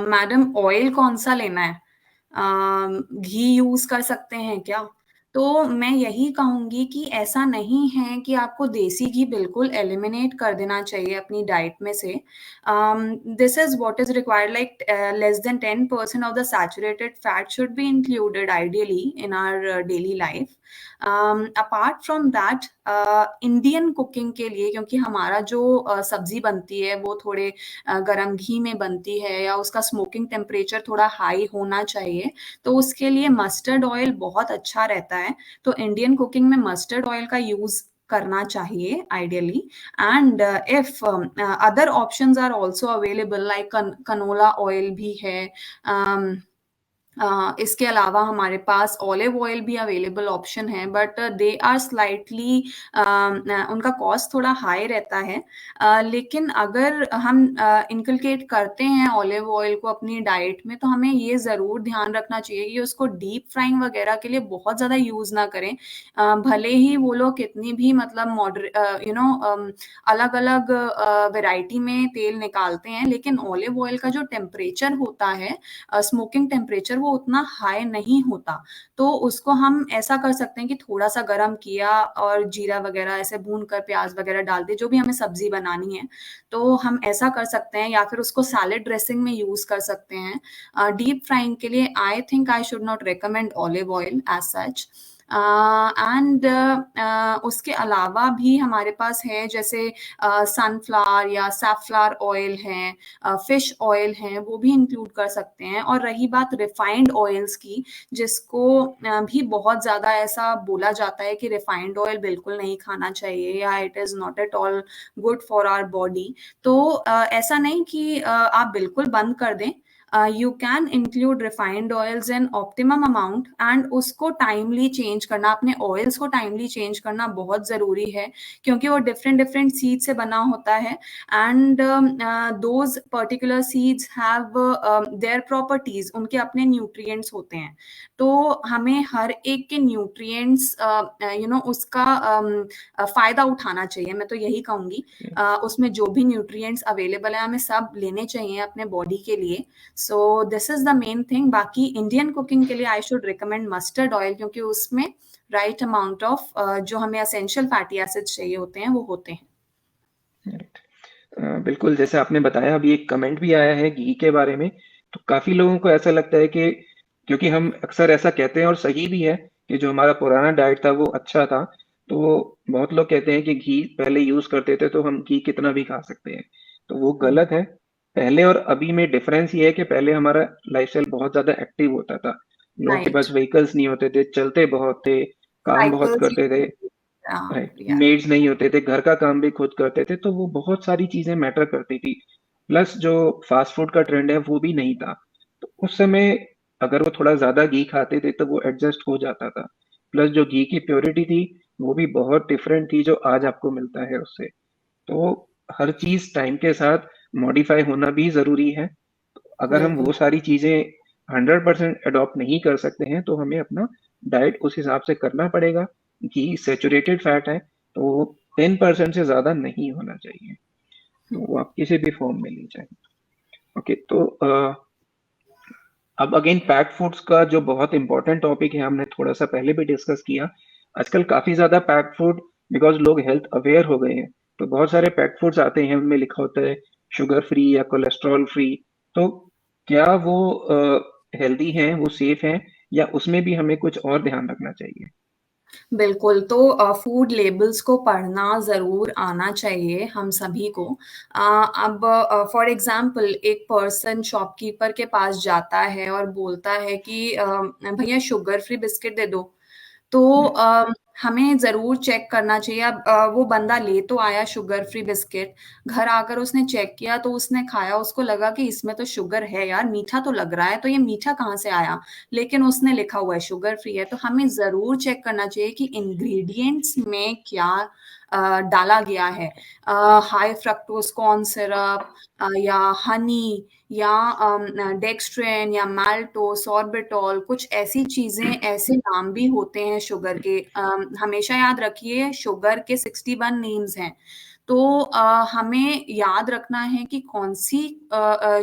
मैडम ऑयल कौन सा लेना है, घी यूज कर सकते हैं क्या? तो मैं यही कहूंगी कि ऐसा नहीं है कि आपको देसी घी बिल्कुल एलिमिनेट कर देना चाहिए अपनी डाइट में से। This is what is required, like less than 10% of the saturated fat should be included ideally in our daily life. Apart from that, Indian cooking के लिए, क्योंकि हमारा जो सब्जी बनती है वो थोड़े गरम घी में बनती है या उसका स्मोकिंग टेम्परेचर थोड़ा हाई होना चाहिए, तो उसके लिए मस्टर्ड ऑयल बहुत अच्छा रहता है। तो इंडियन कुकिंग में मस्टर्ड ऑयल का यूज करना चाहिए ideally. And if other options are also available, like canola oil भी है। इसके अलावा हमारे पास ऑलिव ऑयल भी अवेलेबल ऑप्शन है, बट दे आर स्लाइटली, उनका कॉस्ट थोड़ा हाई रहता है। लेकिन अगर हम इनकलकेट करते हैं ऑलिव ऑयल को अपनी डाइट में, तो हमें ये ज़रूर ध्यान रखना चाहिए कि उसको डीप फ्राइंग वगैरह के लिए बहुत ज़्यादा यूज़ ना करें। भले ही वो लोग कितनी भी मतलब अलग अलग वेराइटी में तेल निकालते हैं, लेकिन ऑलिव ऑयल का जो टेम्परेचर होता है, स्मोकिंग टेम्परेचर, वो उतना हाई नहीं होता। तो उसको हम ऐसा कर सकते हैं कि थोड़ा सा गर्म किया और जीरा वगैरह ऐसे भून कर प्याज वगैरह डाल दिए, जो भी हमें सब्जी बनानी है तो हम ऐसा कर सकते हैं, या फिर उसको सैलेड ड्रेसिंग में यूज कर सकते हैं। डीप फ्राइंग के लिए I think I should not recommend olive oil as such. And उसके अलावा भी हमारे पास है, जैसे सनफ्लावर या सैफफ्लावर ऑयल है, फिश ऑयल है, वो भी इंक्लूड कर सकते हैं। और रही बात रिफाइंड ऑयल्स की, जिसको भी बहुत ज़्यादा ऐसा बोला जाता है कि रिफाइंड ऑयल बिल्कुल नहीं खाना चाहिए या it is not at all good for our body, तो ऐसा नहीं कि आप बिल्कुल बंद कर दें। You can include refined oils in optimum amount, and उसको टाइमली चेंज करना, अपने ऑयल्स को टाइमली चेंज करना बहुत ज़रूरी है, क्योंकि वो डिफरेंट डिफरेंट सीड से बना होता है। And those particular seeds have their properties, उनके अपने न्यूट्रिएंट्स होते हैं। तो हमें हर एक के न्यूट्रिएंट्स उसका फ़ायदा उठाना चाहिए। मैं तो यही कहूँगी, उसमें जो भी न्यूट्रिएंट्स अवेलेबल है हमें सब लेने चाहिए अपने बॉडी के लिए। सो this is the main thing. बाकी इंडियन कुकिंग के लिए I should recommend mustard oil, क्योंकि उसमें राइट अमाउंट ऑफ जो हमें एसेंशियल फैटी एसिड्स चाहिए होते हैं वो होते हैं। बिल्कुल, जैसे आपने बताया अभी एक कमेंट भी आया है घी के बारे में, तो काफ़ी लोगों को ऐसा लगता है कि क्योंकि हम अक्सर ऐसा कहते हैं और सही भी है कि जो हमारा पुराना डाइट था वो अच्छा था, तो बहुत लोग कहते हैं कि घी पहले यूज़ करते थे तो हम घी कितना भी खा सकते हैं, तो वो गलत है। पहले और अभी में डिफरेंस ये है कि पहले हमारा लाइफ़स्टाइल बहुत ज़्यादा एक्टिव होता था। लोगों के राइट। पास व्हीकल्स नहीं होते थे, चलते बहुत थे, काम बहुत साइकिल्स करते थे। राइट, या मेड्स नहीं होते थे, घर का काम भी खुद करते थे, तो वो बहुत सारी चीज़ें मैटर करती थी। प्लस जो फ़ास्ट फ़ूड का ट्रेंड है, वो भी नहीं था। तो उस समय अगर वो थोड़ा ज़्यादा घी खाते थे, तो वो एडजस्ट हो जाता था। प्लस जो घी की प्योरिटी थी, वो भी बहुत डिफरेंट थी, जो आज आपको मिलता है उससे। तो हर चीज़ टाइम के साथ मॉडिफ़ाई होना भी ज़रूरी है। अगर हम बिल्कुल। वो सारी चीज़ें 100% अडॉप्ट नहीं कर सकते हैं, तो हमें अपना डाइट उस हिसाब से करना पड़ेगा। घी सैचुरेटेड फैट है, तो वो 10% से ज़्यादा नहीं होना चाहिए, तो वो आप किसी भी फॉर्म में ले जाएँ। ओके, तो अब अगेन पैक्ड फूड्स का जो बहुत इम्पोर्टेंट टॉपिक है, हमने थोड़ा-सा पहले भी डिस्कस किया। आजकल काफ़ी ज़्यादा पैक्ड फूड बिकॉज़ लोग हेल्थ अवेयर हो गए हैं, तो बहुत सारे पैक्ड फूड्स आते हैं, उनमें लिखा होता है शुगर फ्री या कोलेस्ट्रॉल फ्री। तो क्या वो हेल्दी हैं, वो सेफ हैं या उसमें भी हमें कुछ और ध्यान रखना चाहिए? बिल्कुल, तो फूड लेबल्स को पढ़ना ज़रूर आना चाहिए हम सभी को। अब फॉर एग्ज़ाम्पल एक पर्सन शॉपकीपर के पास जाता है और बोलता है कि भैया शुगर फ्री बिस्किट दे दो। तो हुँ, हमें ज़रूर चेक करना चाहिए। अब वो बंदा ले तो आया शुगर फ्री बिस्किट, घर आकर उसने चेक किया तो उसने खाया, उसको लगा कि इसमें तो शुगर है यार, मीठा तो लग रहा है, तो ये मीठा कहाँ से आया? लेकिन उसने लिखा हुआ है शुगर फ्री है, तो हमें ज़रूर चेक करना चाहिए कि इंग्रीडिएंट्स में क्या डाला गया है। हाई फ्रक्टोज़ कॉर्न सिरप या हनी या डेक्स्ट्रेन या माल्टोस, सॉर्बिटॉल कुछ ऐसी चीज़ें ऐसे नाम भी होते हैं शुगर के। हमेशा याद रखिए शुगर के 61 नेम्स हैं। तो हमें याद रखना है कि कौन-सी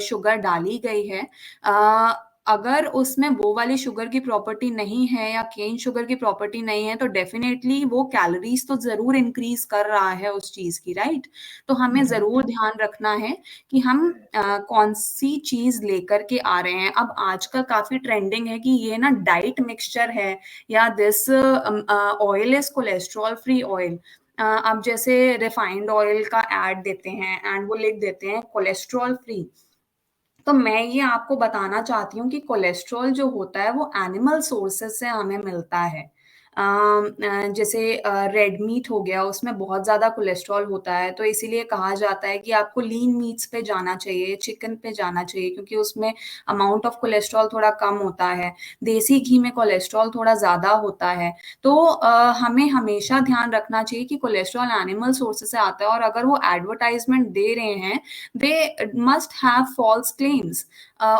शुगर डाली गई है। अ, अगर उसमें वो वाली शुगर की प्रॉपर्टी नहीं है या केन शुगर की प्रॉपर्टी नहीं है, तो डेफ़िनेटली वो कैलोरीज़ तो ज़रूर इंक्रीज़ कर रहा है उस चीज़ की, राइट? तो हमें राइट। ज़रूर ध्यान रखना है कि हम कौन-सी चीज़ लेकर के आ रहे हैं। अब आजकल काफ़ी ट्रेंडिंग है कि ये ना डाइट मिक्सचर है या this oil is cholesterol free oil. अब जैसे रिफाइंड ऑयल का ऐड देते हैं एंड वो लिख देते हैं कोलेस्टेरोल फ्री। तो मैं ये आपको बताना चाहती हूँ कि कोलेस्ट्रॉल जो होता है वो एनिमल सोर्सेज़ से हमें मिलता है। जैसे रेड मीट हो गया उसमें बहुत ज़्यादा कोलेस्ट्रॉल होता है, तो इसीलिए कहा जाता है कि आपको लीन मीट्स पे जाना चाहिए, चिकन पे जाना चाहिए क्योंकि उसमें अमाउंट ऑफ कोलेस्ट्रॉल थोड़ा कम होता है। देसी घी में कोलेस्ट्रॉल थोड़ा ज़्यादा होता है। तो हमें हमेशा ध्यान रखना चाहिए कि कोलेस्ट्रॉल एनिमल सोर्सेज़ से आता है और अगर वो एडवर्टाइज़मेंट दे रहे हैं they must have false claims.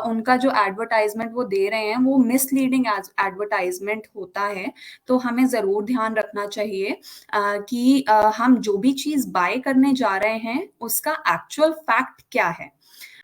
उनका जो एडवर्टाइजमेंट वो दे रहे हैं वो मिसलीडिंग एडवर्टाइजमेंट होता है। तो हमें ज़रूर ध्यान रखना चाहिए कि हम जो भी चीज़ बाय करने जा रहे हैं उसका एक्चुअल फैक्ट क्या है।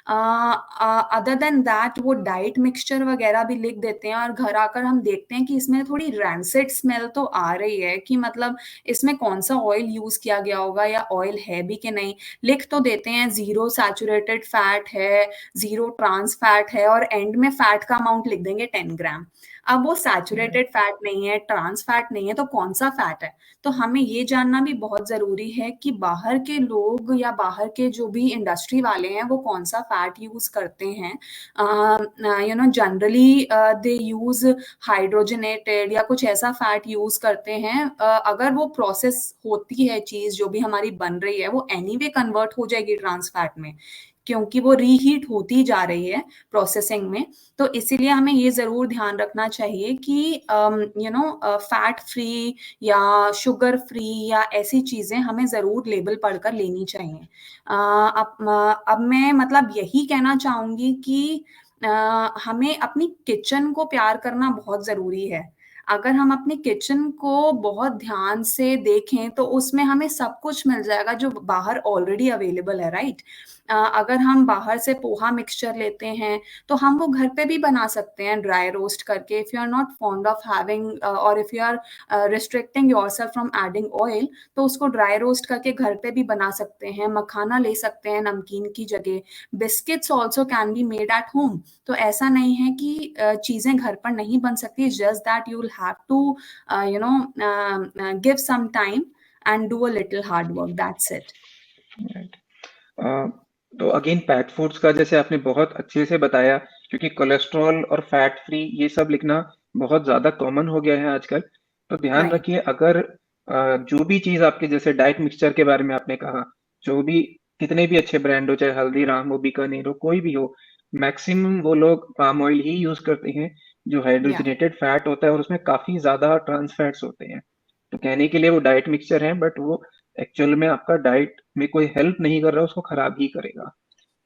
अदर देन दैट वो डाइट मिक्सचर वगैरह भी लिख देते हैं और घर आकर हम देखते हैं कि इसमें थोड़ी रैंसिड स्मेल तो आ रही है कि मतलब इसमें कौन-सा ऑयल यूज़ किया गया होगा या ऑयल है भी कि नहीं। लिख तो देते हैं ज़ीरो सैचुरेटेड फैट है, ज़ीरो ट्रांस फैट है और एंड में फैट का अमाउंट लिख देंगे 10 ग्राम। अब वो राइट। सैचुरेटेड फैट नहीं है, ट्रांस फैट नहीं है, तो कौन-सा फैट है? तो हमें ये जानना भी बहुत ज़रूरी है कि बाहर के लोग या बाहर के जो भी इंडस्ट्री वाले हैं, वो कौन-सा फैट यूज़ करते हैं। जनरली दे यूज़ हाइड्रोजनेटेड या कुछ ऐसा फैट यूज़ करते हैं। अगर वो प्रोसेस होती है चीज़ जो भी हमारी बन रही है, वो एनीवे कन्वर्ट हो जाएगी ट्रांस फैट में, क्योंकि वो रीहीट होती जा रही है प्रोसेसिंग में। तो इसीलिए हमें ये ज़रूर ध्यान रखना चाहिए कि फैट फ्री या शुगर फ्री या ऐसी चीज़ें हमें ज़रूर लेबल पढ़कर लेनी चाहिए। अब मैं मतलब यही कहना चाहूँगी कि हमें अपनी किचन को प्यार करना बहुत ज़रूरी है। अगर हम अपनी किचन को बहुत ध्यान से देखें तो उसमें हमें सब कुछ मिल जाएगा जो बाहर ऑलरेडी अवेलेबल है, राइट? अगर हम बाहर से पोहा मिक्सचर लेते हैं तो हम वो घर पे भी बना सकते हैं ड्राई रोस्ट करके। If you are not fond of having और if you are restricting yourself from adding oil, तो उसको ड्राई रोस्ट करके घर पे भी बना सकते हैं। मखाना ले सकते हैं नमकीन की जगह। Biscuits also can be made at home. तो ऐसा नहीं है कि चीज़ें घर पर नहीं बन सकती, just that you will have to give some time and do a little hard work. That's it. Right. तो अगेन पैक्ड फूड्स का जैसे आपने बहुत अच्छे से बताया, क्योंकि कोलेस्ट्रॉल और फैट फ्री ये सब लिखना बहुत ज़्यादा कॉमन हो गया है आजकल। तो ध्यान Right. रखिए, अगर जो भी चीज़ आपके जैसे डाइट मिक्सचर के बारे में आपने कहा, जो भी कितने भी अच्छे ब्रांड हो, चाहे हल्दीराम हो, बीकानेर हो, कोई भी हो, मैक्सिमम वो लोग पाम ऑयल ही यूज़ करते हैं, जो Yeah. हाइड्रोजनेटेड फैट होता है और उसमें काफ़ी ज़्यादा ट्रांस फैट्स होते हैं। तो कहने के लिए वो डाइट मिक्सचर है, बट वो एक्चुअल में आपका डाइट में कोई हेल्प नहीं कर रहा, उसको खराब ही करेगा।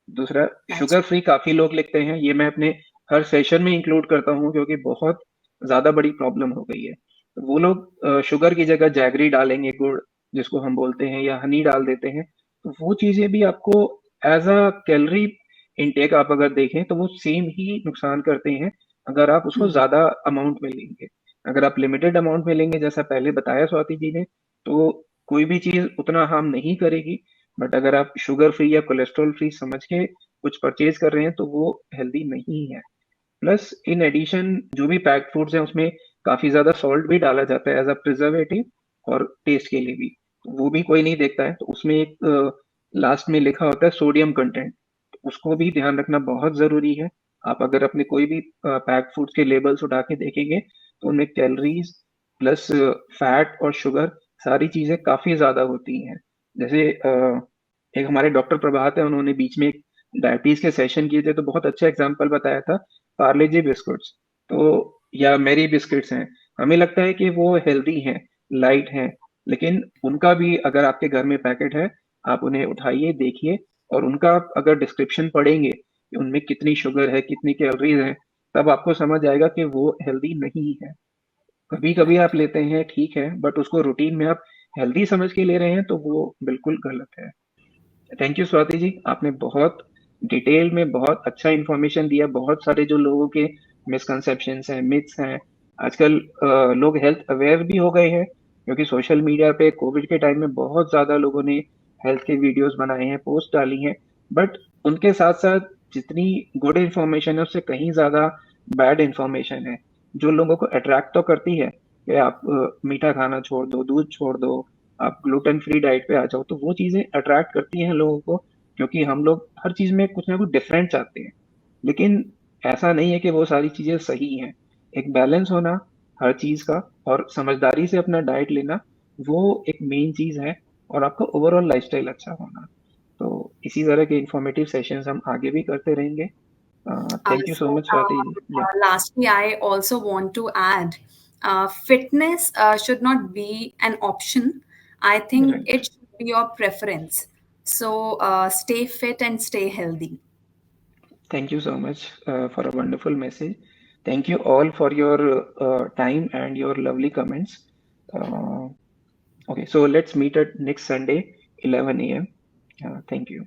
दूसरा, That's शुगर फ्री काफी लोग लिखते हैं, ये मैं अपने हर सेशन में इंक्लूड करता हूँ, क्योंकि बहुत ज्यादा बड़ी प्रॉब्लम हो गई है। तो वो लोग शुगर की जगह जैगरी डालेंगे, गुड़ जिसको हम बोलते हैं, या हनी डाल देते हैं। तो वो चीजें भी आपको एज अ कैलोरी इनटेक आप अगर देखें तो वो सेम ही नुकसान करते हैं, अगर आप उसको ज्यादा अमाउंट में लेंगे। अगर आप लिमिटेड अमाउंट में लेंगे, जैसा पहले बताया स्वाति जी ने, तो कोई भी चीज उतना हार्म नहीं करेगी। बट अगर आप शुगर फ्री या कोलेस्ट्रॉल फ्री समझ के कुछ परचेज कर रहे हैं तो वो हेल्दी नहीं है। प्लस इन एडिशन जो भी पैक्ड फूड्स हैं उसमें काफी ज्यादा सॉल्ट भी डाला जाता है एज अ प्रिजर्वेटिव और टेस्ट के लिए भी। तो वो भी कोई नहीं देखता है, तो उसमें एक लास्ट में लिखा होता है सोडियम कंटेंट, तो उसको भी ध्यान रखना बहुत जरूरी है। आप अगर अपने कोई भी पैक्ड फूड्स के लेबल्स उठा के देखेंगे तो उनमें कैलोरीज प्लस फैट और शुगर सारी चीजें काफी ज्यादा होती हैं। जैसे एक हमारे डॉक्टर प्रभात है, उन्होंने बीच में एक डायबिटीज के सेशन किए थे, तो बहुत अच्छा एग्जांपल बताया था, पार्ले जी बिस्कुट्स तो, या मेरी बिस्किट्स हैं। हमें लगता है कि वो हेल्दी हैं, लाइट हैं, लेकिन उनका भी अगर आपके घर में पैकेट है, आप उन्हें उठाइए, देखिए, और उनका आप अगर डिस्क्रिप्शन पढ़ेंगे कि उनमें कितनी शुगर है, कितनी कैलोरीज है, तब आपको समझ आएगा कि वो हेल्दी नहीं है। कभी कभी right. आप लेते हैं, ठीक है, बट उसको रूटीन में आप हेल्दी समझ के ले रहे हैं तो वो बिल्कुल गलत है। थैंक यू स्वाति जी, आपने बहुत डिटेल में बहुत अच्छा इंफॉर्मेशन दिया। बहुत सारे जो लोगों के मिसकंसेप्शंस हैं, मिथ्स हैं, आजकल लोग हेल्थ अवेयर भी हो गए हैं, क्योंकि सोशल मीडिया पे कोविड के टाइम में बहुत ज्यादा लोगों ने हेल्थ के वीडियोस बनाए हैं, पोस्ट डाली हैं। बट उनके साथ साथ जितनी गुड इंफॉर्मेशन है उससे कहीं ज्यादा बैड इंफॉर्मेशन है, जो लोगों को अट्रैक्ट तो करती है कि आप मीठा खाना छोड़ दो, दूध छोड़ दो, आप ग्लूटेन फ्री डाइट पे आ जाओ, तो वो चीजें अट्रैक्ट करती हैं लोगों को, क्योंकि हम लोग हर चीज में कुछ ना कुछ डिफरेंट चाहते हैं। लेकिन ऐसा नहीं है कि वो सारी चीजें सही हैं। एक बैलेंस होना हर चीज का, और समझदारी से अपना डाइट लेना, वो एक मेन चीज है, और आपका ओवरऑल लाइफस्टाइल अच्छा होना। तो इसी तरह के इंफॉर्मेटिव सेशंस हम आगे भी करते रहेंगे। Thank you so So, much Swati ji. या lastly, I also want to add, fitness should not be an option. I think right. it should be your preference. So, stay fit and stay healthy. Thank you so much for a wonderful message. Thank you all for your time and your lovely comments. Uh, okay, so let's meet at next Sunday, 11 a.m. Thank you.